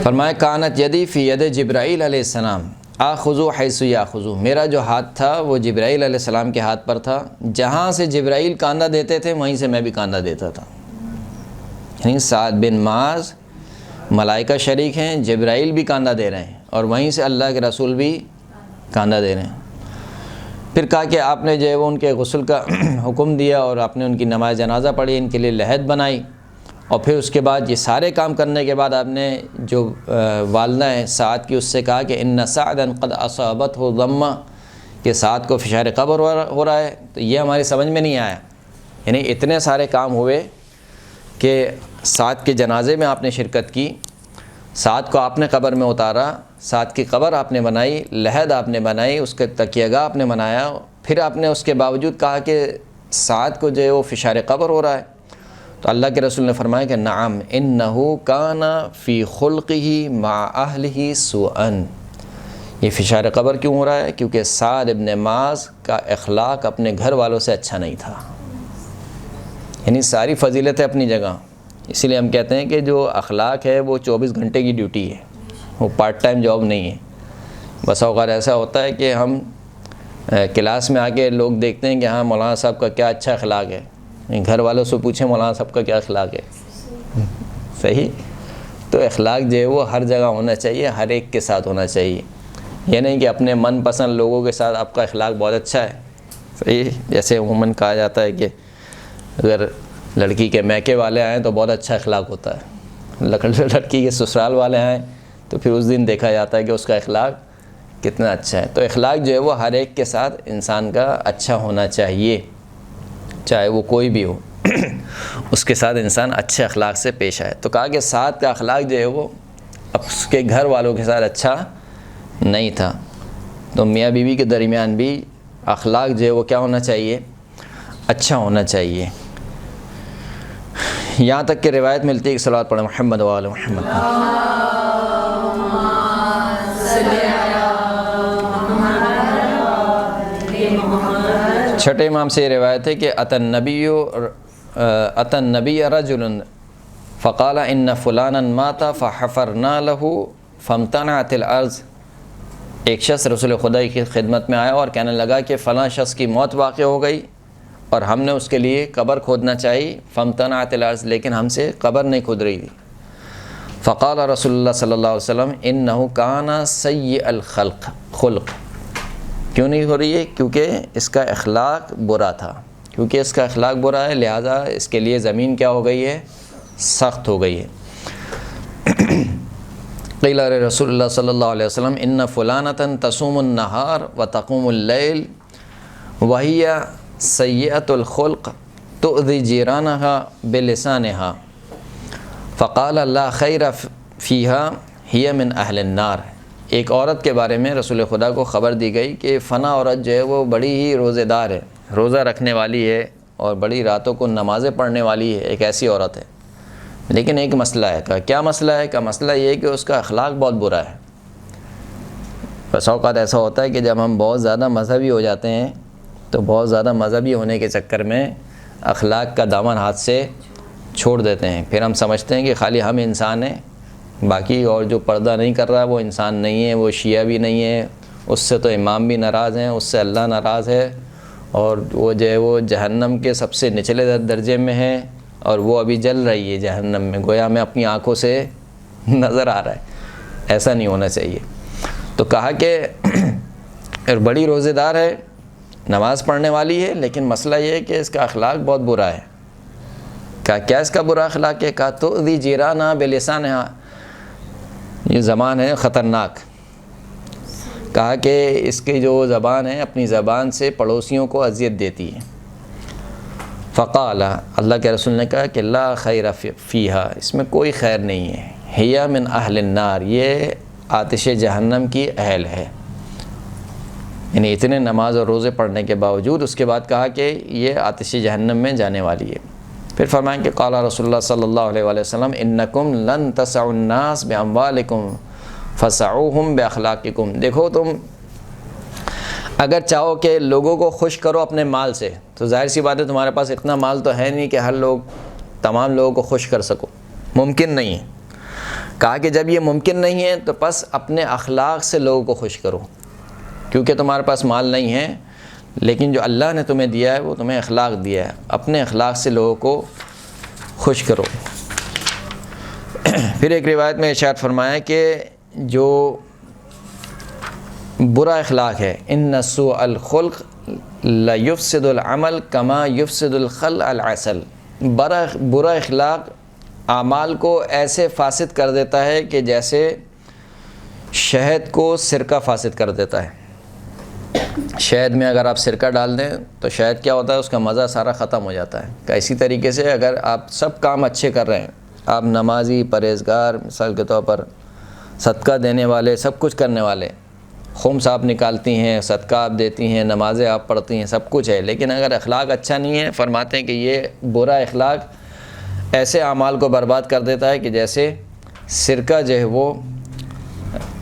فرمایا کانت یدی فی ید جبرائیل علیہ السلام آخذو حیث یاخذو، میرا جو ہاتھ تھا وہ جبرائیل علیہ السلام کے ہاتھ پر تھا، جہاں سے جبرائیل کاندھا دیتے تھے وہیں سے میں بھی کاندھا دیتا تھا۔ یعنی سعد بن معاذ ملائکہ شریک ہیں، جبرائیل بھی کاندھا دے رہے ہیں اور وہیں سے اللہ کے رسول بھی کاندھا دے رہے ہیں۔ پھر کہا کہ آپ نے جو ہے وہ ان کے غسل کا حکم دیا اور آپ نے ان کی نماز جنازہ پڑھی، ان کے لیے لحد بنائی، اور پھر اس کے بعد یہ سارے کام کرنے کے بعد آپ نے جو والدہ ہیں سعد کی، اس سے کہا کہ ان سعدا قد اصابتہ ضمہ، کہ سعد کو فشار قبر ہو رہا ہے۔ تو یہ ہماری سمجھ میں نہیں آیا، یعنی اتنے سارے کام ہوئے کہ سعد کے جنازے میں آپ نے شرکت کی، سعد کو آپ نے قبر میں اتارا، سعد کی قبر آپ نے بنائی، لحد آپ نے بنائی، اس کے تکیہ گاہ آپ نے بنایا، پھر آپ نے اس کے باوجود کہا کہ سعد کو جو ہے وہ فشار قبر ہو رہا ہے۔ تو اللہ کے رسول نے فرمایا کہ نعم انہو کان فی خلقہ مع اہلہ سوءا، یہ فشار قبر کیوں ہو رہا ہے؟ کیونکہ سعد ابن معاذ کا اخلاق اپنے گھر والوں سے اچھا نہیں تھا۔ یعنی ساری فضیلتیں اپنی جگہ، اسی لیے ہم کہتے ہیں کہ جو اخلاق ہے وہ 24 گھنٹے کی ڈیوٹی ہے، وہ پارٹ ٹائم جاب نہیں ہے۔ بس اوقات ایسا ہوتا ہے کہ ہم کلاس میں آ کے لوگ دیکھتے ہیں کہ ہاں مولانا صاحب کا کیا اچھا اخلاق ہے، گھر والوں سے پوچھیں مولانا صاحب کا کیا اخلاق ہے۔ صحیح، تو اخلاق جو ہے وہ ہر جگہ ہونا چاہیے، ہر ایک کے ساتھ ہونا چاہیے، یہ نہیں کہ اپنے من پسند لوگوں کے ساتھ آپ کا اخلاق بہت اچھا ہے۔ صحیح، جیسے عموماً کہا جاتا ہے کہ اگر لڑکی کے میکے والے آئیں تو بہت اچھا اخلاق ہوتا ہے، لڑکی کے سسرال والے آئیں تو پھر اس دن دیکھا جاتا ہے کہ اس کا اخلاق کتنا اچھا ہے۔ تو اخلاق جو ہے وہ ہر ایک کے ساتھ انسان کا اچھا ہونا چاہیے، چاہے وہ کوئی بھی ہو اس کے ساتھ انسان اچھے اخلاق سے پیش آئے۔ تو کہا کہ سعد کا اخلاق جو ہے وہ اب اس کے گھر والوں کے ساتھ اچھا نہیں تھا، تو میاں بیوی کے درمیان بھی اخلاق جو ہے وہ کیا ہونا چاہیے؟ اچھا ہونا چاہیے۔ یہاں تک کہ روایت ملتی ہے کہ صلوات پڑھیں محمد و آل محمد۔ چھٹے امام سے یہ روایت ہے کہ اتى النبی رجل فقال ان فلانا مات فحفرنا له فامتنعت الارض، ایک شخص رسول خدا کی خدمت میں آیا اور کہنے لگا کہ فلاں شخص کی موت واقع ہو گئی اور ہم نے اس کے لیے قبر کھودنا چاہی، فامتنعت الارض، لیکن ہم سے قبر نہیں کھود رہی تھی۔ فقال رسول اللہ صلی اللہ علیہ وسلم انہ کان سیء الخلق، کیوں نہیں ہو رہی ہے؟ کیونکہ اس کا اخلاق برا تھا، کیونکہ اس کا اخلاق برا ہے لہٰذا اس کے لیے زمین کیا ہو گئی ہے؟ سخت ہو گئی ہے۔ قیل رسول اللہ صلی اللہ علیہ وسلم ان فلانۃ تصوم النہار وتقوم اللیل وہی سیئۃ الخلق تؤذی جیرانہا بلسانہا فقال لا خیر فیہا ہی من اہل النار۔ ایک عورت کے بارے میں رسول خدا کو خبر دی گئی کہ فنا عورت جو ہے وہ بڑی ہی روزے دار ہے، روزہ رکھنے والی ہے اور بڑی راتوں کو نمازیں پڑھنے والی ہے، ایک ایسی عورت ہے، لیکن ایک مسئلہ ہے۔ کا کیا مسئلہ ہے؟ کا مسئلہ یہ ہے کہ اس کا اخلاق بہت برا ہے۔ بس اوقات ایسا ہوتا ہے کہ جب ہم بہت زیادہ مذہبی ہو جاتے ہیں تو بہت زیادہ مذہبی ہونے کے چکر میں اخلاق کا دامن ہاتھ سے چھوڑ دیتے ہیں، پھر ہم سمجھتے ہیں کہ خالی ہم انسان ہیں، باقی اور جو پردہ نہیں کر رہا وہ انسان نہیں ہے، وہ شیعہ بھی نہیں ہے، اس سے تو امام بھی ناراض ہیں، اس سے اللہ ناراض ہے، اور وہ جو ہے وہ جہنم کے سب سے نچلے درجے میں ہے اور وہ ابھی جل رہی ہے جہنم میں، گویا ہمیں اپنی آنکھوں سے نظر آ رہا ہے۔ ایسا نہیں ہونا چاہیے۔ تو کہا کہ بڑی روزے دار ہے، نماز پڑھنے والی ہے، لیکن مسئلہ یہ ہے کہ اس کا اخلاق بہت برا ہے۔ کہا کیا اس کا برا اخلاق ہے؟ کہا تؤذی جیرانہا بلسانہا، یہ زبان ہے خطرناک۔ کہا کہ اس کی جو زبان ہے اپنی زبان سے پڑوسیوں کو اذیت دیتی ہے۔ فقال، اللہ کے رسول نے کہا کہ لا خیر فیہا، اس میں کوئی خیر نہیں ہے، ہی من اہل النار، یہ آتش جہنم کی اہل ہے۔ یعنی اتنے نماز اور روزے پڑھنے کے باوجود اس کے بعد کہا کہ یہ آتش جہنم میں جانے والی ہے۔ پھر فرمائیں کہ قال رسول اللہ صلی اللہ علیہ وآلہ وسلم انکم لن تسعوا الناس باموالکم فسعوہم باخلاقکم، دیکھو تم اگر چاہو کہ لوگوں کو خوش کرو اپنے مال سے تو ظاہر سی بات ہے تمہارے پاس اتنا مال تو ہے نہیں کہ ہر تمام لوگوں کو خوش کر سکو، ممکن نہیں ہے، کہا کہ جب یہ ممکن نہیں ہے تو بس اپنے اخلاق سے لوگوں کو خوش کرو، کیونکہ تمہارے پاس مال نہیں ہے، لیکن جو اللہ نے تمہیں دیا ہے وہ تمہیں اخلاق دیا ہے، اپنے اخلاق سے لوگوں کو خوش کرو۔ پھر ایک روایت میں ارشاد فرمایا کہ جو برا اخلاق ہے، ان سوء الخلق لیفسد العمل کما یفسد الخل العسل، برا اخلاق اعمال کو ایسے فاسد کر دیتا ہے کہ جیسے شہد کو سرکہ فاسد کر دیتا ہے۔ شہد میں اگر آپ سرکہ ڈال دیں تو شہد کیا ہوتا ہے، اس کا مزہ سارا ختم ہو جاتا ہے۔ اسی طریقے سے اگر آپ سب کام اچھے کر رہے ہیں، آپ نمازی، پرہیزگار، مثال کے طور پر صدقہ دینے والے، سب کچھ کرنے والے، خمس آپ نکالتی ہیں، صدقہ آپ دیتی ہیں، نمازیں آپ پڑھتی ہیں، سب کچھ ہے، لیکن اگر اخلاق اچھا نہیں ہے، فرماتے ہیں کہ یہ برا اخلاق ایسے اعمال کو برباد کر دیتا ہے کہ جیسے سرکہ جو ہے وہ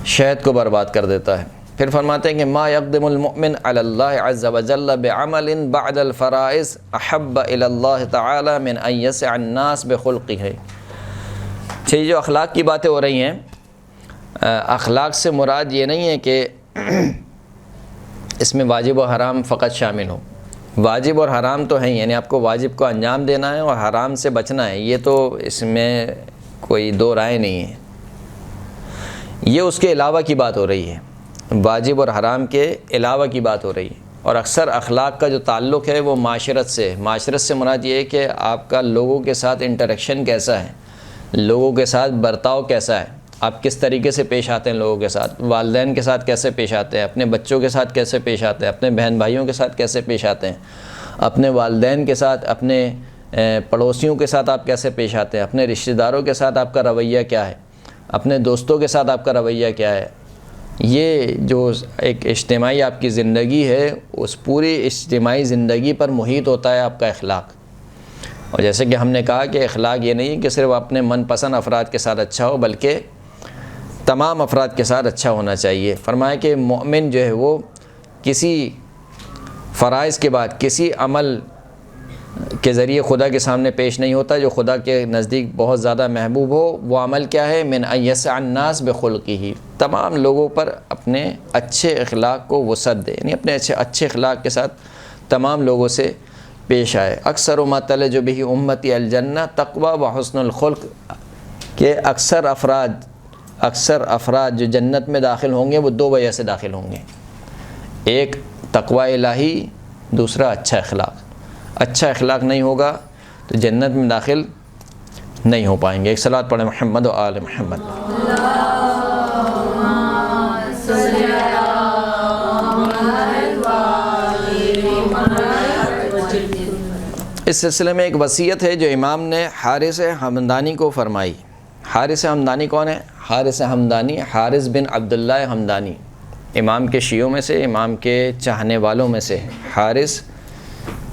شہد کو برباد کر دیتا ہے۔ پھر فرماتے ہیں کہ ما یقدم المؤمن علی اللہ عز وجل بعمل بعد الفرائض احب الی اللہ تعالی من ان یسع الناس بخلقہ۔ یہ جو اخلاق کی باتیں ہو رہی ہیں، اخلاق سے مراد یہ نہیں ہے کہ اس میں واجب و حرام فقط شامل ہو۔ واجب اور حرام تو ہیں، یعنی آپ کو واجب کو انجام دینا ہے اور حرام سے بچنا ہے، یہ تو اس میں کوئی دو رائے نہیں ہے۔ یہ اس کے علاوہ کی بات ہو رہی ہے، واجب اور حرام کے علاوہ کی بات ہو رہی ہے۔ اور اکثر اخلاق کا جو تعلق ہے وہ معاشرت سے، معاشرت سے مراد یہ ہے کہ آپ کا لوگوں کے ساتھ انٹریکشن کیسا ہے، لوگوں کے ساتھ برتاؤ کیسا ہے، آپ کس طریقے سے پیش آتے ہیں لوگوں کے ساتھ، والدین کے ساتھ کیسے پیش آتے ہیں، اپنے بچوں کے ساتھ کیسے پیش آتے ہیں، اپنے بہن بھائیوں کے ساتھ کیسے پیش آتے ہیں، اپنے والدین کے ساتھ، اپنے پڑوسیوں کے ساتھ آپ کیسے پیش آتے ہیں، اپنے رشتہ داروں کے ساتھ آپ کا رویہ کیا ہے، اپنے دوستوں کے ساتھ آپ کا رویہ کیا ہے۔ یہ جو ایک اجتماعی آپ کی زندگی ہے، اس پوری اجتماعی زندگی پر محیط ہوتا ہے آپ کا اخلاق۔ اور جیسے کہ ہم نے کہا کہ اخلاق یہ نہیں کہ صرف اپنے من پسند افراد کے ساتھ اچھا ہو، بلکہ تمام افراد کے ساتھ اچھا ہونا چاہیے۔ فرمایا کہ مومن جو ہے وہ کسی فرائض کے بعد کسی عمل کے ذریعے خدا کے سامنے پیش نہیں ہوتا جو خدا کے نزدیک بہت زیادہ محبوب ہو۔ وہ عمل کیا ہے؟ من ان یسع الناس بخلقہ، تمام لوگوں پر اپنے اچھے اخلاق کو وسعت دے، یعنی اپنے اچھے اخلاق کے ساتھ تمام لوگوں سے پیش آئے۔ اکثر ما تلج بہ امتی الجنہ تقوی و حسن الخلق، کہ اکثر افراد جو جنت میں داخل ہوں گے وہ دو وجہ سے داخل ہوں گے، ایک تقوی الہی، دوسرا اچھا اخلاق۔ اچھا اخلاق نہیں ہوگا تو جنت میں داخل نہیں ہو پائیں گے۔ ایک صلوات پڑھیں محمد و آل محمد۔ اس سلسلے میں ایک وصیت ہے جو امام نے حارث ہمدانی کو فرمائی۔ حارث ہمدانی کون ہے؟ حارث ہمدانی حارث بن عبداللہ ہمدانی، امام کے شیعوں میں سے، امام کے چاہنے والوں میں سے حارث،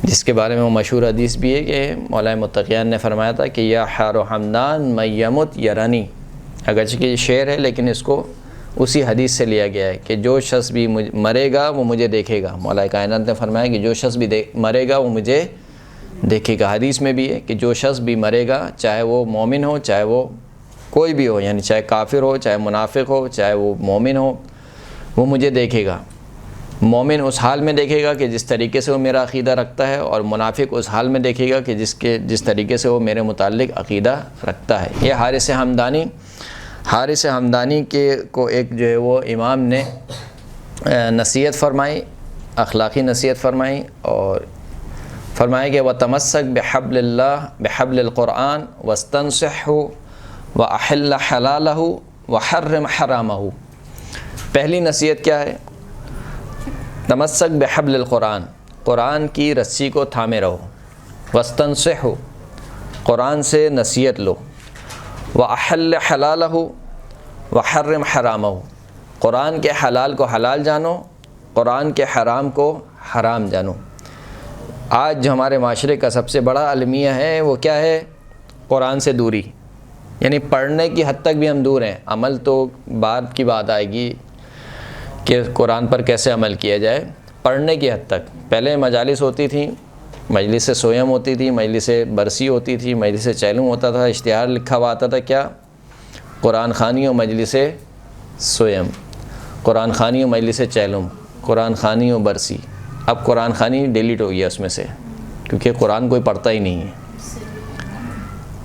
جس کے بارے میں وہ مشہور حدیث بھی ہے کہ مولا متقیان نے فرمایا تھا کہ یا حار و حمدان من یمت یرانی، اگرچہ کہ یہ شعر ہے لیکن اس کو اسی حدیث سے لیا گیا ہے کہ جو شخص بھی مرے گا وہ مجھے دیکھے گا۔ مولا کائنات نے فرمایا کہ جو شخص بھی مرے گا وہ مجھے دیکھے گا۔ حدیث میں بھی ہے کہ جو شخص بھی مرے گا، چاہے وہ مومن ہو چاہے وہ کوئی بھی ہو، یعنی چاہے کافر ہو چاہے منافق ہو چاہے وہ مومن ہو، وہ مجھے دیکھے گا۔ مومن اس حال میں دیکھے گا کہ جس طریقے سے وہ میرا عقیدہ رکھتا ہے، اور منافق اس حال میں دیکھے گا کہ جس طریقے سے وہ میرے متعلق عقیدہ رکھتا ہے۔ یہ حارث ہمدانی کو ایک جو ہے وہ امام نے نصیحت فرمائی، اخلاقی نصیحت فرمائی، اور فرمایا کہ وَتَمَسَّكْ بِحَبْلِ اللَّهِ بِحَبْلِ الْقُرْآنِ وَاسْتَنصِحْهُ وَأَحِلَّ حَلَالَهُ وَحَرِّمْ حَرَامَهُ۔ پہلی نصیحت کیا ہے؟ تمسک بحبل القرآن، قرآن کی رسی کو تھامے رہو، واستنصحوا، قرآن سے نصیحت لو، وأحل حلالہ وحرم حرامہ، قرآن کے حلال کو حلال جانو، قرآن کے حرام کو حرام جانو۔ آج جو ہمارے معاشرے کا سب سے بڑا المیہ ہے وہ کیا ہے؟ قرآن سے دوری، یعنی پڑھنے کی حد تک بھی ہم دور ہیں، عمل تو بعد کی بات آئے گی کہ قرآن پر کیسے عمل کیا جائے، پڑھنے کی حد تک۔ پہلے مجالس ہوتی تھیں، مجلس سویم ہوتی تھی، مجلس برسی ہوتی تھی، مجلس چیلم ہوتا تھا، اشتہار لکھا ہوا آتا تھا، کیا قرآن خوانی و مجلس سویم، قرآن خوانی و مجلس چیلم، قرآن خوانی و برسی۔ اب قرآن خوانی ڈیلیٹ ہو گیا اس میں سے، کیونکہ قرآن کوئی پڑھتا ہی نہیں ہے،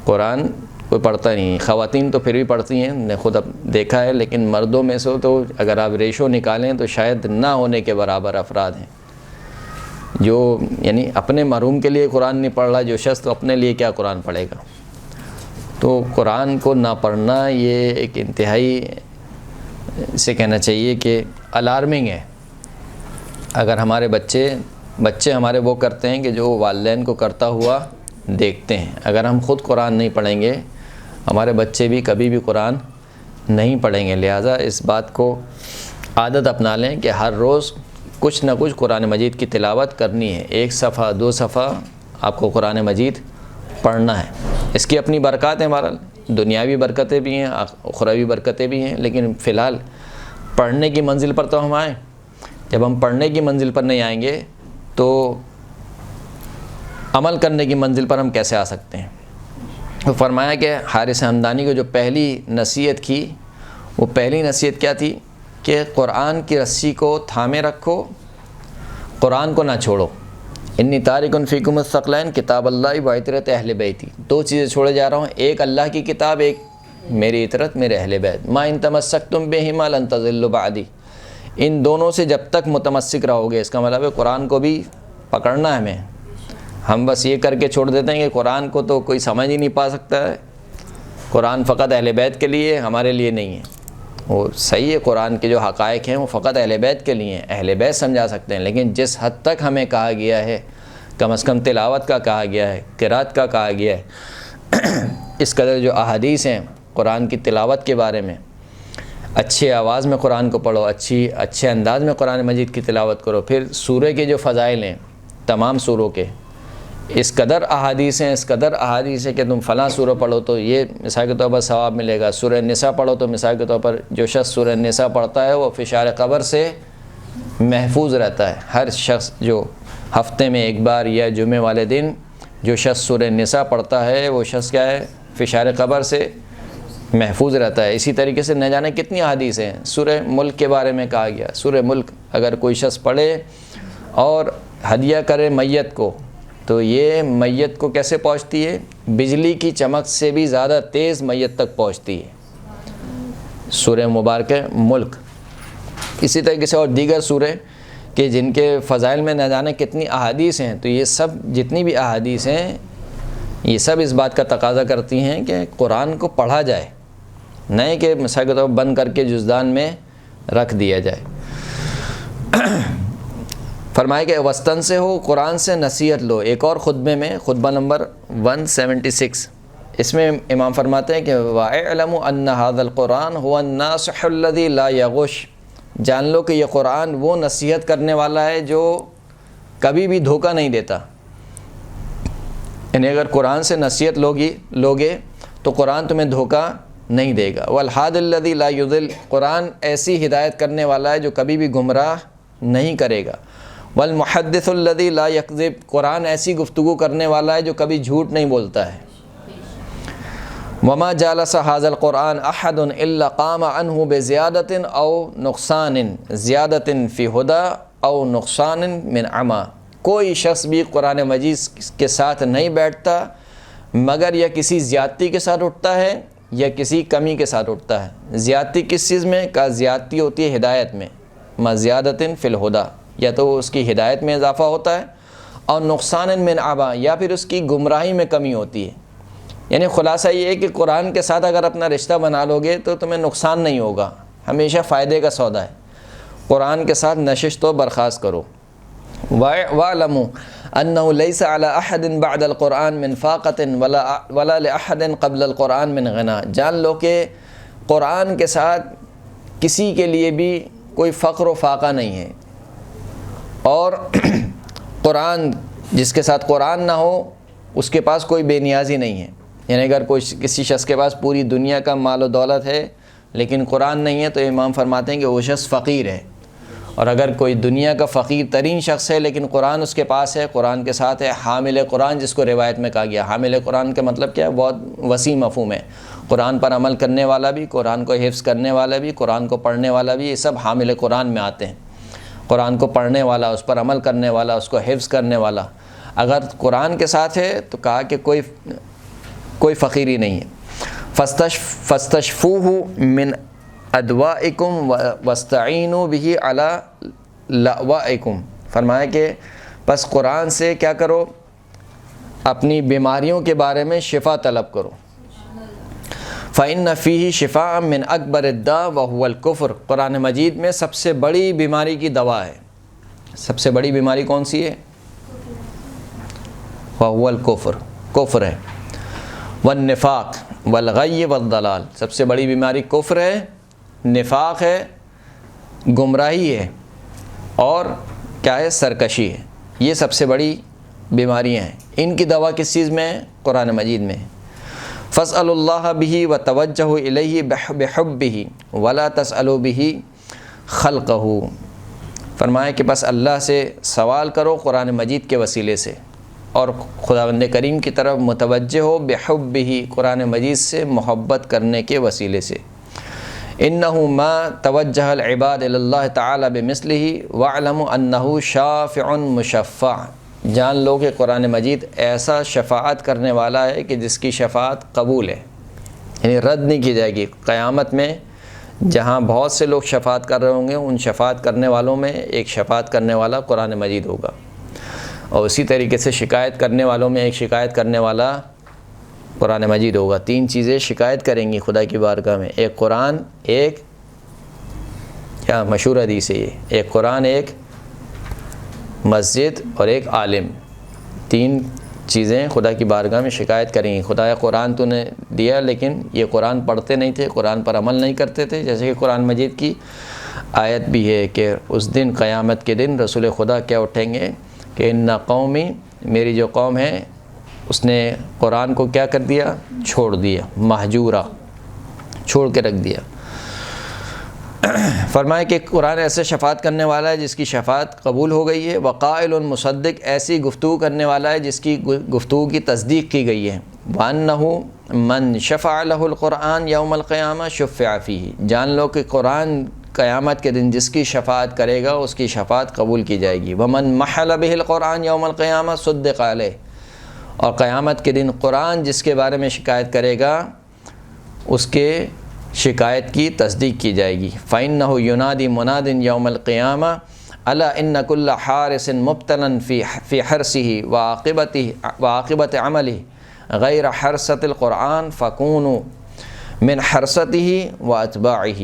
قرآن کوئی پڑھتا نہیں ہے۔ خواتین تو پھر بھی پڑھتی ہیں، نے خود اب دیکھا ہے، لیکن مردوں میں سے تو اگر آپ ریشو نکالیں تو شاید نہ ہونے کے برابر افراد ہیں جو یعنی اپنے محروم کے لیے قرآن نہیں پڑھ رہا، جو شخص تو اپنے لیے کیا قرآن پڑھے گا۔ تو قرآن کو نہ پڑھنا یہ ایک انتہائی اسے کہنا چاہیے کہ الارمنگ ہے۔ اگر ہمارے بچے ہمارے وہ کرتے ہیں کہ جو والدین کو کرتا ہوا دیکھتے ہیں، اگر ہم خود قرآن نہیں پڑھیں گے ہمارے بچے بھی کبھی بھی قرآن نہیں پڑھیں گے۔ لہٰذا اس بات کو عادت اپنا لیں کہ ہر روز کچھ نہ کچھ قرآن مجید کی تلاوت کرنی ہے، 1 صفحہ 2 صفحہ آپ کو قرآن مجید پڑھنا ہے۔ اس کی اپنی برکات ہیں، بہرحال دنیاوی برکتیں بھی ہیں، اخروی برکتیں بھی ہیں، لیکن فی الحال پڑھنے کی منزل پر تو ہم آئیں۔ جب ہم پڑھنے کی منزل پر نہیں آئیں گے تو عمل کرنے کی منزل پر ہم کیسے آ سکتے ہیں؟ تو فرمایا کہ حارث ہمدانی کو جو پہلی نصیحت کی، وہ پہلی نصیحت کیا تھی کہ قرآن کی رسی کو تھامے رکھو، قرآن کو نہ چھوڑو۔ انی تارک فیکم الثقلین کتاب اللہ و عطرت اہل بیتی، 2 چیزیں چھوڑے جا رہا ہوں، ایک اللہ کی کتاب، ایک میری عطرت میرے اہل بیت۔ ما ان تمسکتم بہما لن تضلوا بعدی، ان دونوں سے جب تک متمسک رہو گے، اس کا مطلب ہے قرآن کو بھی پکڑنا ہے ہمیں۔ ہم بس یہ کر کے چھوڑ دیتے ہیں کہ قرآن کو تو کوئی سمجھ ہی نہیں پا سکتا ہے، قرآن فقط اہل بیت کے لیے، ہمارے لیے نہیں ہے۔ وہ صحیح ہے، قرآن کے جو حقائق ہیں وہ فقط اہل بیت کے لیے ہیں، اہل بیت سمجھا سکتے ہیں، لیکن جس حد تک ہمیں کہا گیا ہے، کم از کم تلاوت کا کہا گیا ہے، قرات کا کہا گیا ہے، اس قدر جو احادیث ہیں قرآن کی تلاوت کے بارے میں، اچھے آواز میں قرآن کو پڑھو، اچھے انداز میں قرآن مجید کی تلاوت کرو۔ پھر سورہ کے جو فضائل ہیں تمام سوروں کے، اس قدر احادیث ہیں، اس قدر احادیث ہے کہ تم فلاں سورہ پڑھو تو یہ مثال کے طور پر ثواب ملے گا، سورہ نساء پڑھو تو مثال کے طور پر جو شخص سورہ نساء پڑھتا ہے وہ فشار قبر سے محفوظ رہتا ہے۔ ہر شخص جو ہفتے میں 1 بار یا جمعے والے دن جو شخص سورہ نساء پڑھتا ہے وہ شخص کیا ہے، فشار قبر سے محفوظ رہتا ہے۔ اسی طریقے سے نہ جانے کتنی احادیث ہیں، سورہ ملک کے بارے میں کہا گیا، سورہ ملک اگر کوئی شخص پڑھے اور ہدیہ کرے میت کو تو یہ میت کو کیسے پہنچتی ہے، بجلی کی چمک سے بھی زیادہ تیز میت تک پہنچتی ہے سورہ مبارکہ ملک۔ اسی طریقے سے اور دیگر سورہ کہ جن کے فضائل میں نہ جانے کتنی احادیث ہیں، تو یہ سب جتنی بھی احادیث ہیں یہ سب اس بات کا تقاضا کرتی ہیں کہ قرآن کو پڑھا جائے، نہیں کہ مثال کے طور پر بند کر کے جزدان میں رکھ دیا جائے۔ فرمائے کہ وسطن سے ہو، قرآن سے نصیحت لو۔ ایک اور خطبے میں، خطبہ نمبر 176، اس میں امام فرماتے ہیں کہ وَاعْلَمُوا أَنَّ هَذَا الْقُرْآنَ هُوَ النَّاصِحُ الَّذِي لَا يَغُشُ، جان لو کہ یہ قرآن وہ نصیحت کرنے والا ہے جو کبھی بھی دھوکہ نہیں دیتا۔ یعنی اگر قرآن سے نصیحت لوگے تو قرآن تمہیں دھوکہ نہیں دے گا۔ وَالْحَادِ الَّذِي لَا يُضِلُّ، قرآن ایسی ہدایت کرنے والا ہے جو کبھی بھی گمراہ نہیں کرے گا۔ وَالْمُحَدِّثُ الَّذِي لَا يَكْذِبُ، قرآن ایسی گفتگو کرنے والا ہے جو کبھی جھوٹ نہیں بولتا ہے۔ وَمَا جَالَسَ هَذَا الْقُرْآنَ أَحَدٌ إِلَّا قَامَ عَنْهُ بِزِيَادَةٍ أَوْ نُقْصَانٍ، زیادةٍ فِي هُدَى أَوْ نُقْصَانٍ مِنْ عَمَى، کوئی شخص بھی قرآن مجید کے ساتھ نہیں بیٹھتا مگر یا کسی زیادتی کے ساتھ اٹھتا ہے یا کسی کمی کے ساتھ اٹھتا ہے۔ زیادتی کس چیز میں؟ کا زیادتی ہوتی ہے ہدایت میں، ما زیادةٍ فی الہدیٰ، یا تو اس کی ہدایت میں اضافہ ہوتا ہے، اور نقصان من عبا، یا پھر اس کی گمراہی میں کمی ہوتی ہے۔ یعنی خلاصہ یہ ہے کہ قرآن کے ساتھ اگر اپنا رشتہ بنا لو گے تو تمہیں نقصان نہیں ہوگا، ہمیشہ فائدے کا سودا ہے۔ قرآن کے ساتھ نشست و برخاست کرو۔ وَاعْلَمُوا أَنَّهُ لَيْسَ عَلَى أَحَدٍ بَعْدَ الْقُرْآنِ مِنْ فَاقَةٍ وَلَا لِأَحَدٍ قَبْلَ الْقُرْآنِ مِنْ غِنَى، جان لو کہ قرآن کے ساتھ کسی کے لیے بھی کوئی فقر و فاقہ نہیں ہے، اور قرآن جس کے ساتھ قرآن نہ ہو اس کے پاس کوئی بے نیازی نہیں ہے۔ یعنی اگر کسی شخص کے پاس پوری دنیا کا مال و دولت ہے لیکن قرآن نہیں ہے تو امام فرماتے ہیں کہ وہ شخص فقیر ہے، اور اگر کوئی دنیا کا فقیر ترین شخص ہے لیکن قرآن اس کے پاس ہے، قرآن کے ساتھ ہے، حامل قرآن جس کو روایت میں کہا گیا، حامل قرآن کا مطلب کیا ہے؟ بہت وسیع مفہوم ہے۔ قرآن پر عمل کرنے والا بھی، قرآن کو حفظ کرنے والا بھی، قرآن کو پڑھنے والا بھی، یہ سب حامل قرآن میں آتے ہیں۔ قرآن کو پڑھنے والا، اس پر عمل کرنے والا، اس کو حفظ کرنے والا اگر قرآن کے ساتھ ہے تو کہا کہ کوئی فقیری نہیں ہے۔ فاستشفوه من ادوائکم واستعینوا به علی لأوائکم، فرمایا کہ بس قرآن سے کیا کرو، اپنی بیماریوں کے بارے میں شفا طلب کرو۔ فإن فیہ شفاء من اکبر الداء وهو الکفر، قرآن مجید میں سب سے بڑی بیماری کی دوا ہے۔ سب سے بڑی بیماری کون سی ہے؟ وهو الکفر، کفر ہے۔ والنفاق والغی والضلال، سب سے بڑی بیماری کفر ہے، نفاق ہے، گمراہی ہے، اور کیا ہے؟ سرکشی ہے۔ یہ سب سے بڑی بیماریاں ہیں۔ ان کی دوا کس چیز میں ہے؟ قرآن مجید میں ہے۔ فاسألوا اللہ بہ وتوجہوا الیہ بحبہ ولا تسألوا بہ خلقہ، فرمایا کہ بس اللہ سے سوال کرو قرآن مجید کے وسیلے سے، اور خداوند کریم کی طرف متوجہ ہو بحبہ، قرآن مجید سے محبت کرنے کے وسیلے سے۔ انہ ما توجہ العباد الی اللہ تعالی بمثلہ واعلموا انہ شافع مشفع، جان لو کہ قرآن مجید ایسا شفاعت کرنے والا ہے کہ جس کی شفاعت قبول ہے، یعنی رد نہیں کی جائے گی۔ قیامت میں جہاں بہت سے لوگ شفاعت کر رہے ہوں گے، ان شفاعت کرنے والوں میں ایک شفاعت کرنے والا قرآن مجید ہوگا، اور اسی طریقے سے شکایت کرنے والوں میں ایک شکایت کرنے والا قرآن مجید ہوگا۔ تین چیزیں شکایت کریں گی خدا کی بارگاہ میں، ایک قرآن، ایک کیا مشہور حدیث ہے یہ، ایک قرآن، ایک مسجد، اور ایک عالم۔ تین چیزیں خدا کی بارگاہ میں شکایت کریں گی، خدا قرآن تو نے دیا لیکن یہ قرآن پڑھتے نہیں تھے، قرآن پر عمل نہیں کرتے تھے۔ جیسے کہ قرآن مجید کی آیت بھی ہے کہ اس دن، قیامت کے دن، رسول خدا کیا اٹھیں گے کہ ان قومی، میری جو قوم ہے اس نے قرآن کو کیا کر دیا؟ چھوڑ دیا، مہجورہ، چھوڑ کے رکھ دیا۔ فرمایا کہ قرآن ایسے شفاعت کرنے والا ہے جس کی شفاعت قبول ہو گئی ہے، وقائل مصدق، ایسی گفتگو کرنے والا ہے جس کی گفتگو کی تصدیق کی گئی ہے، وَأَنَّهُ مَنْ شَفَعَ لَهُ الْقُرْآنِ يَوْمَ الْقِيَامَةِ شُفِّعَ فِيهِ، جان لو کہ قرآن قیامت کے دن جس کی شفاعت کرے گا اس کی شفاعت قبول کی جائے گی۔ وَمَنْ مَحَلَ بِهِ الْقُرْآنِ يَوْمَ الْقِيَامَةِ صُدِّقَ عَلَيْهِ، اور قیامت کے دن قرآن جس کے بارے میں شکایت کرے گا اس کے شکایت کی تصدیق کی جائے گی۔ فَإِنَّهُ يُنَادِي مُنَادٍ يَوْمَ الْقِيَامَةِ أَلَا إِنَّ كُلَّ حَارِسٍ مُبْتَلًا فِي حِرْصِهِ وَعَاقِبَةِ عَمَلِهِ غَيْرَ حَرْصَةِ الْقُرْآنِ فَكُونُوا مِنْ حَرْصَتِهِ وَأَتْبَاعِهِ،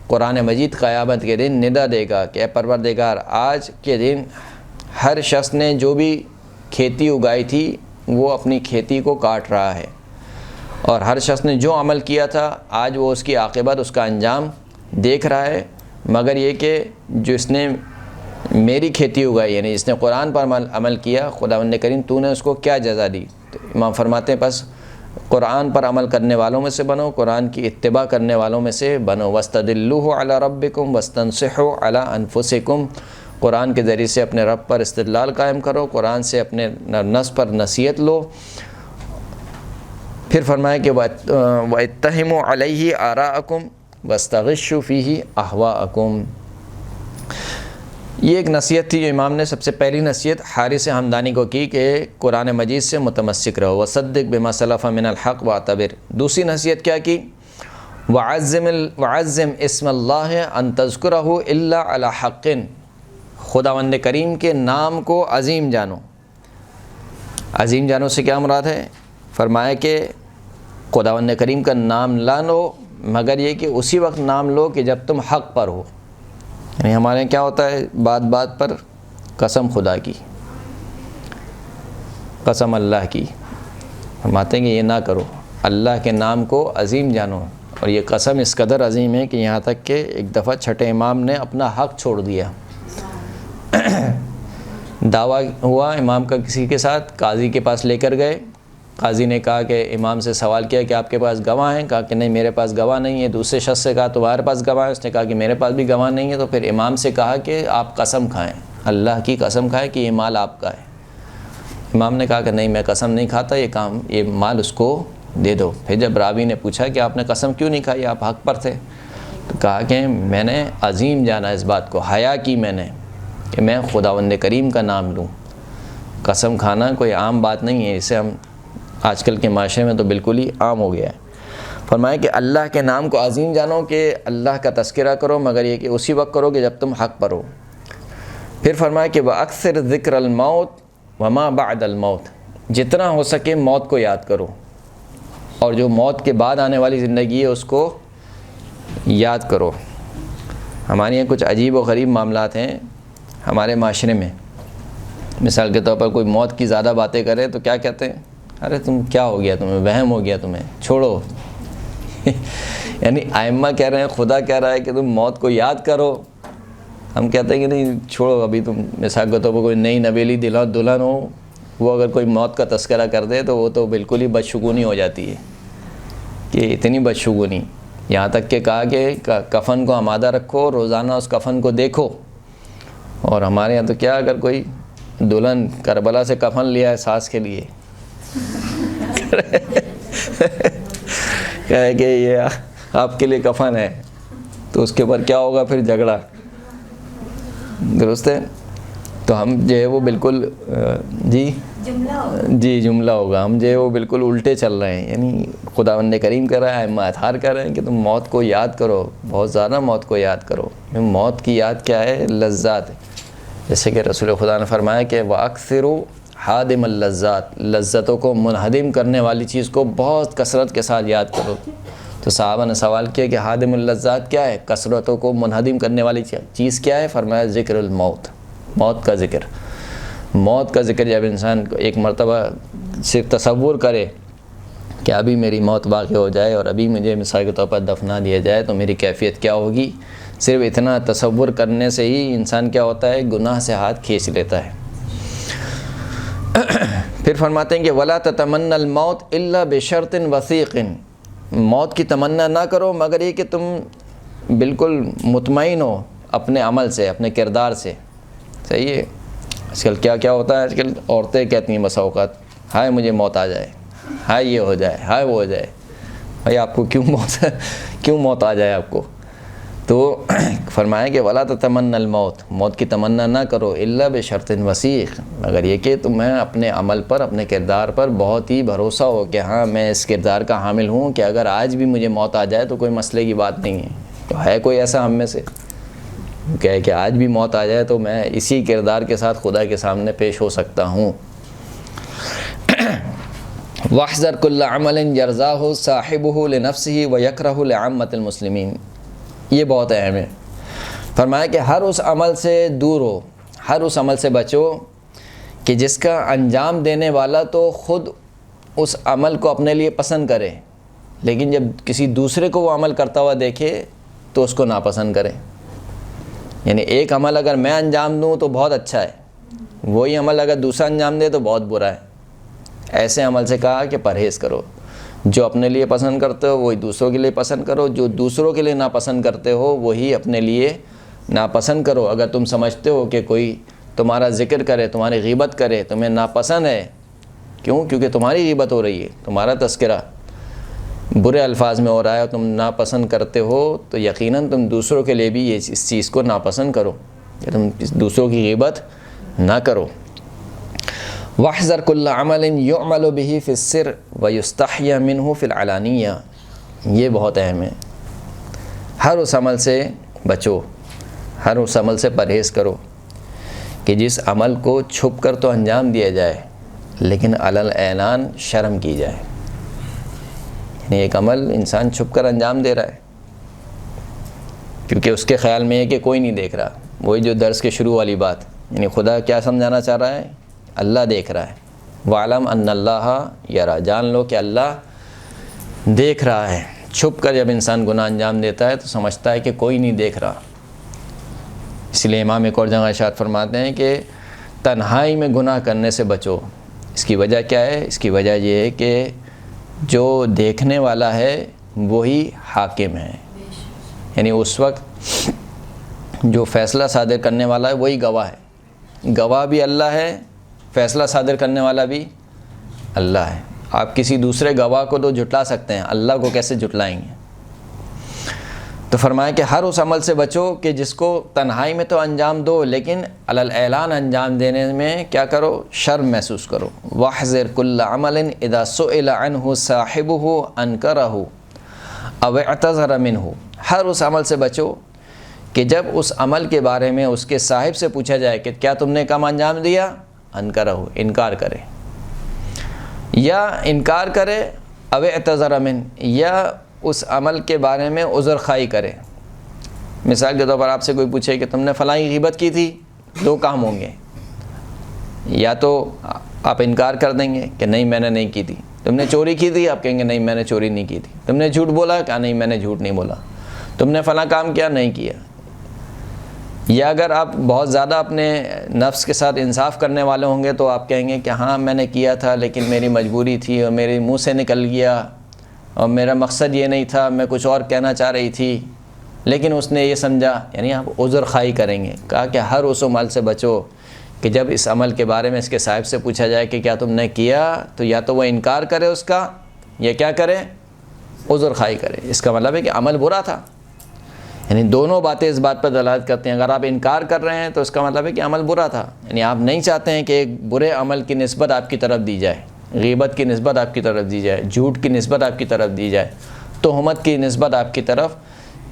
قرآن مجید قیامت کے دن ندا دے گا کہ اے پروردگار، آج کے دن ہر شخص نے جو بھی کھیتی اگائی تھی وہ اپنی کھیتی کو کاٹ رہا ہے، اور ہر شخص نے جو عمل کیا تھا آج وہ اس کی عاقبت، اس کا انجام دیکھ رہا ہے، مگر یہ کہ جس نے میری کھیتی اگائی، یعنی جس نے قرآن پر عمل کیا، خداوند کریم تو نے اس کو کیا جزا دی؟ تو امام فرماتے ہیں بس قرآن پر عمل کرنے والوں میں سے بنو، قرآن کی اتباع کرنے والوں میں سے بنو۔ وَاسْتَدِلُّوهُ عَلَىٰ رَبِّكُمْ وَاسْتَنصِحُوا عَلَىٰ أَنفُسِكُمْ، قرآن کے ذریعے سے اپنے رب پر استدلال قائم کرو، قرآن سے اپنے نفس پر نصیحت لو۔ پھر فرمایا کہ وَاتَّهِمُوا عَلَيْهِ آرَاءَكُمْ وَاسْتَغِشُّوا فِيهِ أَهْوَاءَكُمْ، یہ ایک نصیحت تھی جو امام نے سب سے پہلی نصیحت حارث حمدانی کو کی کہ قرآن مجید سے متمسک رہو، وصدق بما سلف من الحق واعتبر۔ دوسری نصیحت کیا کی؟ وعظم اسم اللہ ان تذکرہ الا علی حق، خداوند کریم کے نام کو عظیم جانو۔ عظیم جانو سے کیا مراد ہے؟ فرمایا کہ خداوند کریم کا نام نہ لو مگر یہ کہ اسی وقت نام لو کہ جب تم حق پر ہو، یعنی ہمارے یہاں کیا ہوتا ہے بات بات پر قسم خدا کی، قسم اللہ کی، فرماتے ہیں کہ یہ نہ کرو، اللہ کے نام کو عظیم جانو۔ اور یہ قسم اس قدر عظیم ہے کہ یہاں تک کہ ایک دفعہ چھٹے امام نے اپنا حق چھوڑ دیا۔ دعویٰ ہوا امام کا کسی کے ساتھ، قاضی کے پاس لے کر گئے، قاضی نے کہا کہ امام سے سوال کیا کہ آپ کے پاس گواہ ہیں؟ کہا کہ نہیں میرے پاس گواہ نہیں ہے۔ دوسرے شخص سے کہا تمہارے پاس گواہ ہے؟ اس نے کہا کہ میرے پاس بھی گواہ نہیں ہے۔ تو پھر امام سے کہا کہ آپ قسم کھائیں، اللہ کی قسم کھائیں کہ یہ مال آپ کا ہے۔ امام نے کہا کہ نہیں میں قسم نہیں کھاتا، یہ مال اس کو دے دو۔ پھر جب راوی نے پوچھا کہ آپ نے قسم کیوں نہیں کھائی، آپ حق پر تھے، تو کہا کہ میں نے عظیم جانا اس بات کو، حیا کی میں نے کہ میں خداوند کریم کا نام لوں۔ قسم کھانا کوئی عام بات نہیں ہے، اسے ہم آج کل کے معاشرے میں تو بالکل ہی عام ہو گیا ہے۔ فرمایا کہ اللہ کے نام کو عظیم جانو، کہ اللہ کا تذکرہ کرو، مگر یہ کہ اسی وقت کرو کہ جب تم حق پر ہو۔ پھر فرمایا کہ وَأَكْثِرْ ذِكْرَ الْمَوْتِ وَمَا بَعْدَ الْمَوْتِ، جتنا ہو سکے موت کو یاد کرو، اور جو موت کے بعد آنے والی زندگی ہے اس کو یاد کرو۔ ہمارے یہاں کچھ عجیب و غریب معاملات ہیں ہمارے معاشرے میں۔ مثال کے طور پر کوئی موت کی زیادہ باتیں کرے تو کیا کہتے ہیں، ارے تم کیا ہو گیا، تمہیں وہم ہو گیا، تمہیں چھوڑو۔ یعنی ائمہ کہہ رہے ہیں، خدا کہہ رہا ہے کہ تم موت کو یاد کرو، ہم کہتے ہیں کہ نہیں چھوڑو، ابھی تم مثال کے طور پر کوئی نئی نویلی دلہن ہو، وہ اگر کوئی موت کا تذکرہ کر دے تو وہ تو بالکل ہی بدشگونی ہو جاتی ہے، کہ اتنی بدشگونی، یہاں تک کہ کہا کہ کفن کو آمادہ رکھو، روزانہ اس کفن کو دیکھو۔ اور ہمارے یہاں تو کیا، اگر کوئی دلہن کربلا سے کفن لیا ہے ساس کے لیے، کہے کہ یہ آپ کے لیے کفن ہے، تو اس کے اوپر کیا ہوگا پھر، جھگڑا، درست ہے؟ تو ہم جو ہے وہ بالکل جملہ ہوگا، ہم جو ہے وہ بالکل الٹے چل رہے ہیں۔ یعنی خداوند کریم کہہ رہا ہے، ائمہ اطہار کہہ رہے ہیں کہ تم موت کو یاد کرو، بہت زیادہ موت کو یاد کرو۔ موت کی یاد کیا ہے، لذات، جیسے کہ رسول خدا نے فرمایا کہ وَأَكْثِرُوا حَادِمَ اللَّذَّاتِ، لذتوں کو منہدم کرنے والی چیز کو بہت کثرت کے ساتھ یاد کرو۔ تو صحابہ نے سوال کیا کہ حادم اللذات کیا ہے، کثرتوں کو منہدم کرنے والی چیز کیا ہے؟ فرمایا ذکر الموت، موت کا ذکر۔ موت کا ذکر جب انسان کو ایک مرتبہ صرف تصور کرے کہ ابھی میری موت واقع ہو جائے اور ابھی مجھے مثال کے طور پر دفنا دیا جائے تو میری کیفیت کیا ہوگی، صرف اتنا تصور کرنے سے ہی انسان کیا ہوتا ہے، گناہ سے ہاتھ کھینچ لیتا ہے۔ پھر فرماتے ہیں کہ وَلَا تَتَمَنَّ الْمَوْتِ إِلَّا بِشَرْطٍ وَثِيقٍ، موت کی تمنا نہ کرو مگر یہ کہ تم بالکل مطمئن ہو اپنے عمل سے، اپنے کردار سے۔ صحیح ہے؟ آج کل کیا ہوتا ہے، آج کل عورتیں کہتی ہیں بسا اوقات، ہائے مجھے موت آ جائے، ہائے یہ ہو جائے، ہائے وہ ہو جائے۔ بھائی آپ کو کیوں موت آ جائے آپ کو؟ تو فرمایا کہ وَلَا تَتَمَنَّ الْمَوْتِ، موت کی تمنا نہ کرو، إِلَّا بِشَرْطٍ وَثِيقٍ، مگر یہ کہ تمہیں اپنے عمل پر، اپنے کردار پر بہت ہی بھروسہ ہو کہ ہاں میں اس کردار کا حامل ہوں کہ اگر آج بھی مجھے موت آ جائے تو کوئی مسئلے کی بات نہیں ہے۔ تو ہے کوئی ایسا ہم میں سے کہے کہ آج بھی موت آ جائے تو میں اسی کردار کے ساتھ خدا کے سامنے پیش ہو سکتا ہوں۔ وَاحْذَرْ كُلَّ عَمَلٍ يَرْضَاهُ صَاحِبُهُ لِنَفْسِهِ وَيَكْرَهُ لِعَامَّةِ الْمُسْلِمِينَ، یہ بہت اہم ہے۔ فرمایا کہ ہر اس عمل سے دور ہو، ہر اس عمل سے بچو کہ جس کا انجام دینے والا تو خود اس عمل کو اپنے لیے پسند کرے، لیکن جب کسی دوسرے کو وہ عمل کرتا ہوا دیکھے تو اس کو ناپسند کرے۔ یعنی ایک عمل اگر میں انجام دوں تو بہت اچھا ہے، وہی عمل اگر دوسرا انجام دے تو بہت برا ہے۔ ایسے عمل سے کہا کہ پرہیز کرو، جو اپنے لیے پسند کرتے ہو وہی دوسروں کے لیے پسند کرو، جو دوسروں کے لیے ناپسند کرتے ہو وہی اپنے لیے ناپسند کرو۔ اگر تم سمجھتے ہو کہ کوئی تمہارا ذکر کرے، تمہاری غیبت کرے، تمہیں ناپسند ہے، کیونکہ تمہاری غیبت ہو رہی ہے، تمہارا تذکرہ برے الفاظ میں ہو رہا ہے اور تم ناپسند کرتے ہو، تو یقیناً تم دوسروں کے لیے بھی اس چیز کو ناپسند کرو کہ تم دوسروں کی غیبت نہ کرو۔ وَاحْذَرْ كُلَّ عَمَلٍ يُعْمَلُ بِهِ فِي السِّرِّ وَيُسْتَحْيَا مِنْهُ فِي الْعَلَانِيَّةِ، یہ بہت اہم ہے۔ ہر اس عمل سے بچو، ہر اس عمل سے پرہیز کرو کہ جس عمل کو چھپ کر تو انجام دیا جائے لیکن علی الاعلان شرم کی جائے۔ یعنی ایک عمل انسان چھپ کر انجام دے رہا ہے کیونکہ اس کے خیال میں ہے کہ کوئی نہیں دیکھ رہا، وہی جو درس کے شروع والی بات، یعنی خدا کیا سمجھانا چاہ رہا ہے، اللہ دیکھ رہا ہے۔ وَعْلَمْ أَنَّ اللَّهَ يَرَى، جان لو کہ اللہ دیکھ رہا ہے۔ چھپ کر جب انسان گناہ انجام دیتا ہے تو سمجھتا ہے کہ کوئی نہیں دیکھ رہا۔ اس لیے امام ایک اور جگہ ارشاد فرماتے ہیں کہ تنہائی میں گناہ کرنے سے بچو۔ اس کی وجہ کیا ہے؟ اس کی وجہ یہ ہے کہ جو دیکھنے والا ہے وہی حاکم ہے، یعنی اس وقت جو فیصلہ صادر کرنے والا ہے وہی گواہ ہے۔ گواہ بھی اللہ ہے، فیصلہ صادر کرنے والا بھی اللہ ہے۔ آپ کسی دوسرے گواہ کو تو جھٹلا سکتے ہیں، اللہ کو کیسے جھٹلائیں گے؟ تو فرمایا کہ ہر اس عمل سے بچو کہ جس کو تنہائی میں تو انجام دو لیکن علی الاعلان انجام دینے میں کیا کرو؟ شرم محسوس کرو۔ واحذر کل عمل اذا سئل عنہ صاحبہ انکرہ او اعتذر منہ، ہر اس عمل سے بچو کہ جب اس عمل کے بارے میں اس کے صاحب سے پوچھا جائے کہ کیا تم نے کام انجام دیا، انکرہ، انکار کرے، یا انکار کرے، او اعتذر من، یا اس عمل کے بارے میں عذر خواہی کرے۔ مثال کے طور پر آپ سے کوئی پوچھے کہ تم نے فلاں کی غیبت کی تھی، دو کام ہوں گے، یا تو آپ انکار کر دیں گے کہ نہیں میں نے نہیں کی تھی۔ تم نے چوری کی تھی، آپ کہیں گے نہیں میں نے چوری نہیں کی تھی۔ تم نے جھوٹ بولا، کہا نہیں میں نے جھوٹ نہیں بولا۔ تم نے فلاں کام کیا، نہیں کیا۔ یا اگر آپ بہت زیادہ اپنے نفس کے ساتھ انصاف کرنے والے ہوں گے تو آپ کہیں گے کہ ہاں میں نے کیا تھا لیکن میری مجبوری تھی اور میرے منہ سے نکل گیا اور میرا مقصد یہ نہیں تھا، میں کچھ اور کہنا چاہ رہی تھی لیکن اس نے یہ سمجھا، یعنی آپ عذر خواہی کریں گے۔ کہا کہ ہر اس عمل سے بچو کہ جب اس عمل کے بارے میں اس کے صاحب سے پوچھا جائے کہ کیا تم نے کیا، تو یا تو وہ انکار کرے اس کا، یا کیا کرے؟ عذر خواہی کرے۔ اس کا مطلب ہے کہ عمل برا تھا، یعنی دونوں باتیں اس بات پر دلالت کرتی ہیں۔ اگر آپ انکار کر رہے ہیں تو اس کا مطلب ہے کہ عمل برا تھا، یعنی آپ نہیں چاہتے ہیں کہ ایک برے عمل کی نسبت آپ کی طرف دی جائے، غیبت کی نسبت آپ کی طرف دی جائے، جھوٹ کی نسبت آپ کی طرف دی جائے، تہمت کی نسبت آپ کی طرف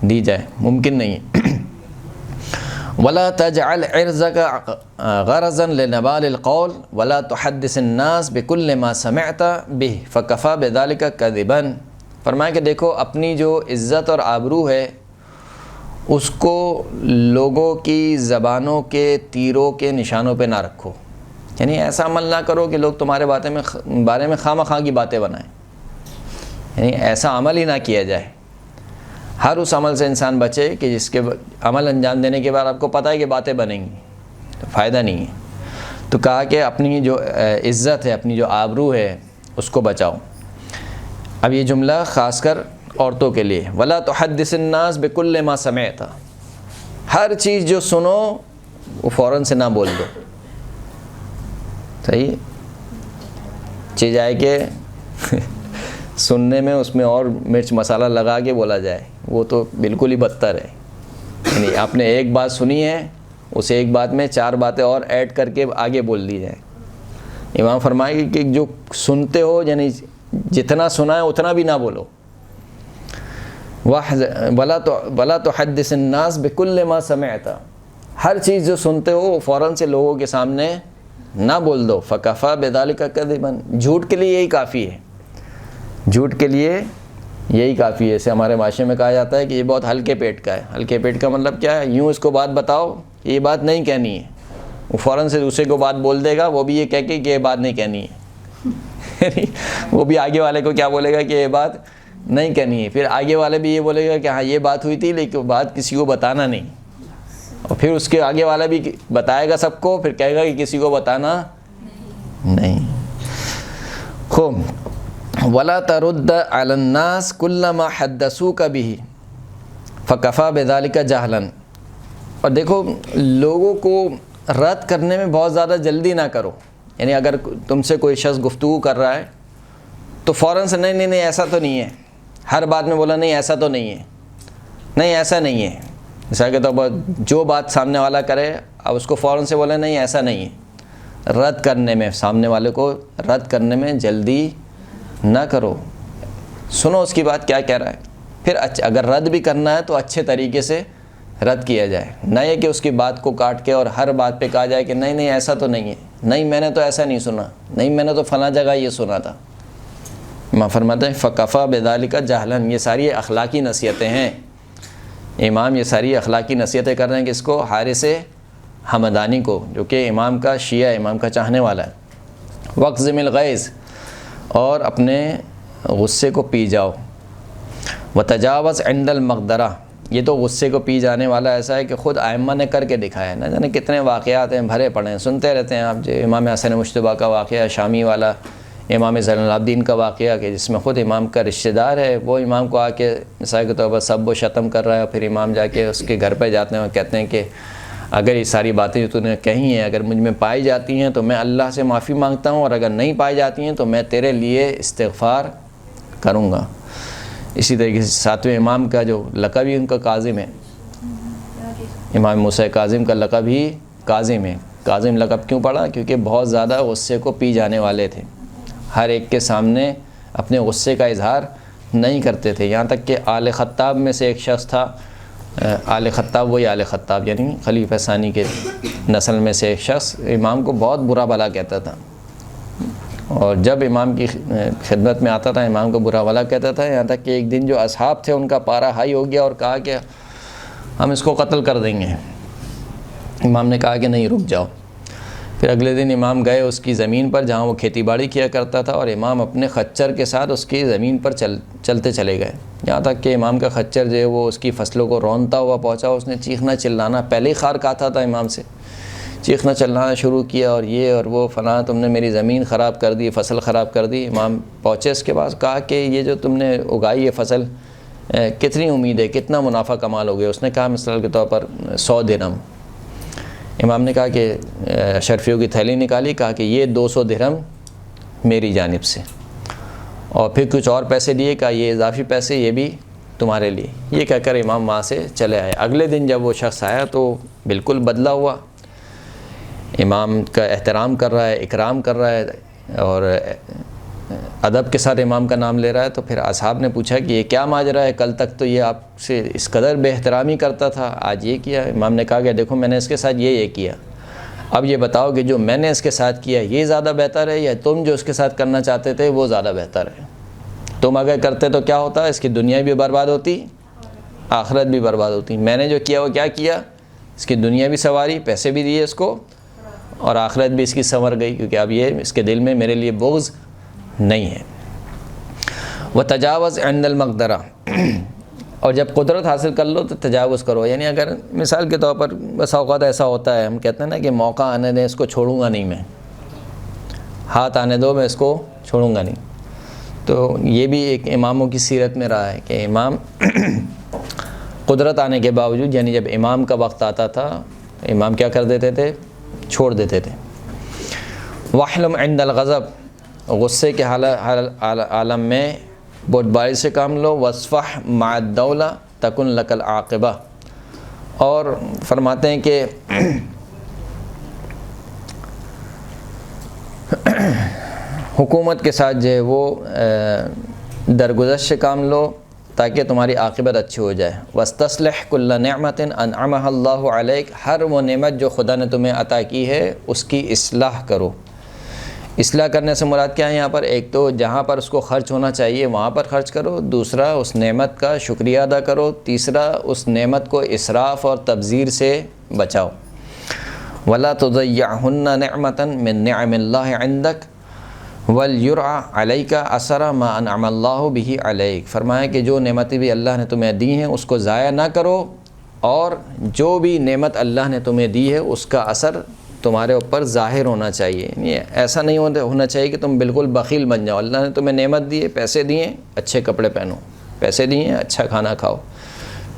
دی جائے، ممکن نہیں ہے۔ ولا تجعل عرضك غرضا لنبال القول ولا تحدث الناس بكل ما سمعت به فكفى بذلك كذبا۔ فرمایا کہ دیکھو اپنی جو عزت اور آبرو ہے اس کو لوگوں کی زبانوں کے تیروں کے نشانوں پہ نہ رکھو، یعنی ایسا عمل نہ کرو کہ لوگ تمہارے بارے میں خواہ مخواہ کی باتیں بنائیں، یعنی ایسا عمل ہی نہ کیا جائے۔ ہر اس عمل سے انسان بچے کہ جس کے عمل انجام دینے کے بعد آپ کو پتہ ہے کہ باتیں بنیں گی، تو فائدہ نہیں ہے۔ تو کہا کہ اپنی جو عزت ہے، اپنی جو آبرو ہے اس کو بچاؤ۔ اب یہ جملہ خاص کر عورتوں کے لیے، ولا تحدث الناس بكل ما سمعت، ہر چیز جو سنو وہ فوراً سے نہ بول دو، صحیح؟ چیز آئے کہ سننے میں اس میں اور مرچ مسالہ لگا کے بولا جائے، وہ تو بالکل ہی بدتر ہے۔ یعنی آپ نے ایک بات سنی ہے، اس ایک بات میں چار باتیں اور ایڈ کر کے آگے بول دی جائیں۔ امام فرمائے کہ جو سنتے ہو یعنی جتنا سنا ہے اتنا بھی نہ بولو۔ ولا تحدث الناس بكل ما سمعت، ہر چیز جو سنتے ہو فوراً سے لوگوں کے سامنے نہ بول دو۔ فکفى بذلك كذبا، جھوٹ کے لیے یہی کافی ہے، جھوٹ کے لیے یہی کافی ہے۔ جیسے ہمارے معاشرے میں کہا جاتا ہے کہ یہ بہت ہلکے پیٹ کا ہے۔ ہلکے پیٹ کا مطلب کیا ہے؟ یوں اس کو بات بتاؤ یہ بات نہیں کہنی ہے، وہ فوراً سے دوسرے کو بات بول دے گا، وہ بھی یہ کہہ کے کہ یہ بات نہیں کہنی ہے وہ بھی آگے والے کو کیا بولے گا کہ یہ بات نہیں کہنی ہے، پھر آگے والے بھی یہ بولے گا کہ ہاں یہ بات ہوئی تھی لیکن بات کسی کو بتانا نہیں، اور پھر اس کے آگے والا بھی بتائے گا سب کو، پھر کہے گا کہ کسی کو بتانا نہیں۔ خوب ولا ترد علی الناس کل ما حدثوک به فکفى بذلک جہلا، اور دیکھو لوگوں کو رد کرنے میں بہت زیادہ جلدی نہ کرو، یعنی اگر تم سے کوئی شخص گفتگو کر رہا ہے تو فوراً سے نہیں نہیں نہیں ایسا تو نہیں ہے، ہر بات میں بولا نہیں ایسا تو نہیں ہے، نہیں ایسا نہیں ہے۔ مثال کے طور پر جو بات سامنے والا کرے اب اس کو فوراً سے بولے نہیں ایسا نہیں ہے۔ رد کرنے میں، سامنے والے کو رد کرنے میں جلدی نہ کرو، سنو اس کی بات کیا کہہ رہا ہے، پھر اگر رد بھی کرنا ہے تو اچھے طریقے سے رد کیا جائے، نہ یہ کہ اس کی بات کو کاٹ کے اور ہر بات پہ کہا جائے کہ نہیں نہیں ایسا تو نہیں ہے، نہیں میں نے تو ایسا نہیں سنا، نہیں میں نے تو فلاں جگہ یہ سنا تھا۔ امام فرماتے ہیں فکفى بذلک جہلا، یہ ساری اخلاقی نصیحتیں ہیں۔ امام یہ ساری اخلاقی نصیحتیں کر رہے ہیں کہ اس کو حارث حمدانی کو، جو کہ امام کا شیعہ، امام کا چاہنے والا ہے۔ واکظم الغیظ، اور اپنے غصے کو پی جاؤ۔ وتجاوز عند المقدرہ، یہ تو غصے کو پی جانے والا ایسا ہے کہ خود ائمہ نے کر کے دکھایا، نہ جانے کتنے واقعات ہیں بھرے پڑے ہیں، سنتے رہتے ہیں آپ۔ جو امام حسن مجتبیٰ کا واقعہ شامی والا، امام زین العابدین کا واقعہ کہ جس میں خود امام کا رشتہ دار ہے، وہ امام کو آ کے مثال کے طور پر سب و شتم کر رہا ہے، پھر امام جا کے اس کے گھر پہ جاتے ہیں اور کہتے ہیں کہ اگر یہ ساری باتیں جو تو نے کہی ہیں اگر مجھ میں پائی جاتی ہیں تو میں اللہ سے معافی مانگتا ہوں، اور اگر نہیں پائی جاتی ہیں تو میں تیرے لیے استغفار کروں گا۔ اسی طریقے سے 7ویں امام کا جو لقب ہی ان کا کاظم ہے، امام موسیٰ کاظم کا لقب ہی کاظم ہے۔ کاظم لقب کیوں پڑا؟ کیونکہ بہت زیادہ غصے کو پی جانے والے تھے، ہر ایک کے سامنے اپنے غصے کا اظہار نہیں کرتے تھے، یہاں تک کہ آل خطاب میں سے ایک شخص تھا، آل خطاب وہی آل خطاب یعنی خلیفہ ثانی کے نسل میں سے ایک شخص امام کو بہت برا بھلا کہتا تھا، اور جب امام کی خدمت میں آتا تھا امام کو برا بھلا کہتا تھا، یہاں تک کہ ایک دن جو اصحاب تھے ان کا پارا ہائی ہو گیا اور کہا کہ ہم اس کو قتل کر دیں گے۔ امام نے کہا کہ نہیں، رک جاؤ۔ پھر اگلے دن امام گئے اس کی زمین پر جہاں وہ کھیتی باڑی کیا کرتا تھا، اور امام اپنے خچر کے ساتھ اس کی زمین پر چلتے چلے گئے، یہاں تک کہ امام کا خچر جو ہے وہ اس کی فصلوں کو رونتا ہوا پہنچا۔ اس نے چیخنا چلانا، پہلے ہی خار کھاتا تھا امام سے، چیخنا چلانا شروع کیا، اور یہ اور وہ فلاں، تم نے میری زمین خراب کر دی، فصل خراب کر دی۔ امام پہنچے اس کے پاس، کہا کہ یہ جو تم نے اگائی ہے فصل، کتنی امید ہے، کتنا منافع کمال ہو گیا؟ اس نے کہا مثال کے طور پر 100 درہم۔ امام نے کہا کہ اشرفیوں کی تھیلی نکالی، کہا کہ یہ 200 درہم میری جانب سے، اور پھر کچھ اور پیسے دیے، کہا یہ اضافی پیسے یہ بھی تمہارے لیے۔ یہ کہہ کر امام وہاں سے چلے آئے۔ اگلے دن جب وہ شخص آیا تو بالکل بدلا ہوا، امام کا احترام کر رہا ہے، اکرام کر رہا ہے، اور ادب کے ساتھ امام کا نام لے رہا ہے۔ تو پھر اصحاب نے پوچھا کہ یہ کیا ماجرا ہے، کل تک تو یہ آپ سے اس قدر بے احترامی کرتا تھا، آج یہ کیا؟ امام نے کہا کہ دیکھو میں نے اس کے ساتھ یہ کیا، اب یہ بتاؤ کہ جو میں نے اس کے ساتھ کیا یہ زیادہ بہتر ہے یا تم جو اس کے ساتھ کرنا چاہتے تھے وہ زیادہ بہتر ہے؟ تم اگر کرتے تو کیا ہوتا؟ اس کی دنیا بھی برباد ہوتی، آخرت بھی برباد ہوتی۔ میں نے جو کیا وہ کیا کیا؟ اس کی دنیا بھی سنواری، پیسے بھی دیے اس کو، اور آخرت بھی اس کی سنور گئی، کیونکہ اب یہ اس کے دل میں میرے لیے بغض نہیں ہے۔ وتجاوز عند المقدرہ، اور جب قدرت حاصل کر لو تو تجاوز کرو، یعنی اگر مثال کے طور پر بس اوقات ایسا ہوتا ہے، ہم کہتے ہیں نا کہ موقع آنے دیں، اس کو چھوڑوں گا نہیں، میں ہاتھ آنے دو، میں اس کو چھوڑوں گا نہیں۔ تو یہ بھی ایک اماموں کی سیرت میں رہا ہے کہ امام قدرت آنے کے باوجود، یعنی جب امام کا وقت آتا تھا امام کیا کر دیتے تھے؟ چھوڑ دیتے تھے۔ وحلم عند الغضب، غصے کے عالم میں بہت باری سے کام لو۔ وصفح مع الدولہ تکن لک العاقبہ، اور فرماتے ہیں کہ حکومت کے ساتھ جو ہے وہ درگزشت سے کام لو تاکہ تمہاری عاقبت اچھی ہو جائے۔ واستصلح کل نعمت انعمها اللہ علیک، ہر وہ نعمت جو خدا نے تمہیں عطا کی ہے اس کی اصلاح کرو۔ اصلاح کرنے سے مراد کیا ہے یہاں پر؟ ایک تو جہاں پر اس کو خرچ ہونا چاہیے وہاں پر خرچ کرو، دوسرا اس نعمت کا شکریہ ادا کرو، تیسرا اس نعمت کو اسراف اور تبذیر سے بچاؤ۔ ولا تضيعهن نعمة من نعم الله عندك وَلْيُرْعَ عَلَيْكَ أَثَرَ مَا أَنْعَمَ اللَّهُ بِهِ عَلَيْكَ، فرمایا کہ جو نعمتیں بھی اللہ نے تمہیں دی ہیں اس کو ضائع نہ کرو، اور جو بھی نعمت اللہ نے تمہیں دی ہے اس کا اثر تمہارے اوپر ظاہر ہونا چاہیے۔ یعنی ایسا نہیں ہونا چاہیے کہ تم بالکل بخیل بن جاؤ۔ اللہ نے تمہیں نعمت دی ہے، پیسے دیے، اچھے کپڑے پہنو، پیسے دیے، اچھا کھانا کھاؤ،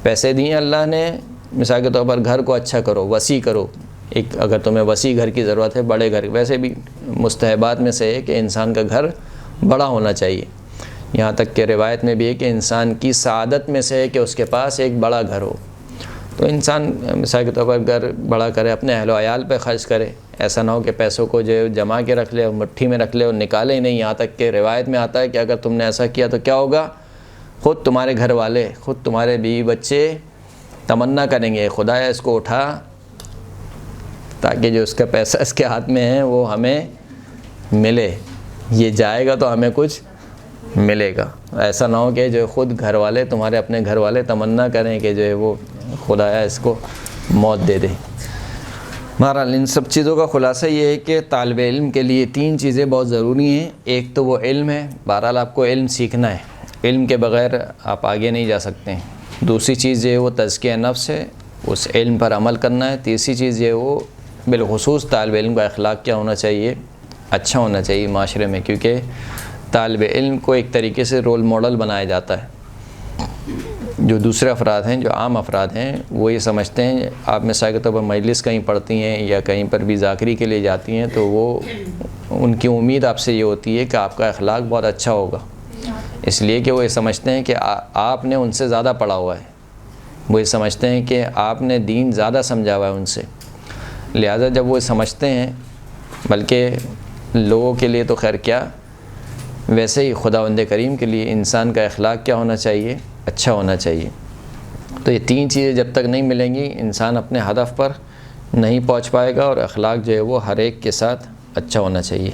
پیسے دیے اللہ نے، مثال کے طور پر گھر کو اچھا کرو، وسیع کرو۔ ایک اگر تمہیں وسیع گھر کی ضرورت ہے، بڑے گھر، ویسے بھی مستحبات میں سے ہے کہ انسان کا گھر بڑا ہونا چاہیے، یہاں تک کہ روایت میں بھی ہے کہ انسان کی سعادت میں سے ہے کہ اس کے پاس ایک بڑا گھر ہو۔ تو انسان مثال کے طور پر گھر بڑا کرے، اپنے اہل و عیال پہ خرچ کرے، ایسا نہ ہو کہ پیسوں کو جو جمع کے رکھ لے اور مٹھی میں رکھ لے اور نکالے ہی نہیں۔ یہاں تک کہ روایت میں آتا ہے کہ اگر تم نے ایسا کیا تو کیا ہوگا؟ خود تمہارے گھر والے، خود تمہارے بیوی بچے تمنا کریں گے خدایا اس کو اٹھا، تاکہ جو اس کا پیسہ اس کے ہاتھ میں ہے وہ ہمیں ملے، یہ جائے گا تو ہمیں کچھ ملے گا۔ ایسا نہ ہو کہ جو خود گھر والے، تمہارے اپنے گھر والے تمنا کریں کہ جو ہے وہ خدایا اس کو موت دے دے۔ بہرحال ان سب چیزوں کا خلاصہ یہ ہے کہ طالب علم کے لیے 3 چیزیں بہت ضروری ہیں۔ ایک تو وہ علم ہے، بہرحال آپ کو علم سیکھنا ہے، علم کے بغیر آپ آگے نہیں جا سکتے ہیں۔ دوسری چیز جو ہے وہ تزکیہ نفس ہے، اس علم پر عمل کرنا ہے۔ تیسری چیز جو ہے وہ بالخصوص طالب علم کا اخلاق کیا ہونا چاہیے؟ اچھا ہونا چاہیے معاشرے میں، کیونکہ طالب علم کو ایک طریقے سے رول ماڈل بنایا جاتا ہے۔ جو دوسرے افراد ہیں، جو عام افراد ہیں، وہ یہ سمجھتے ہیں آپ مثال کے طور پر مجلس کہیں پڑھتی ہیں یا کہیں پر بھی ذاکری کے لیے جاتی ہیں تو وہ ان کی امید آپ سے یہ ہوتی ہے کہ آپ کا اخلاق بہت اچھا ہوگا، اس لیے کہ وہ یہ سمجھتے ہیں کہ آپ نے ان سے زیادہ پڑھا ہوا ہے، وہ یہ سمجھتے ہیں کہ آپ نے دین زیادہ سمجھا ہوا ہے ان سے، لہٰذا جب وہ سمجھتے ہیں، بلکہ لوگوں کے لیے تو خیر کیا، ویسے ہی خداوند کریم کے لیے انسان کا اخلاق کیا ہونا چاہیے؟ اچھا ہونا چاہیے۔ تو یہ تین چیزیں جب تک نہیں ملیں گی انسان اپنے ہدف پر نہیں پہنچ پائے گا، اور اخلاق جو ہے وہ ہر ایک کے ساتھ اچھا ہونا چاہیے۔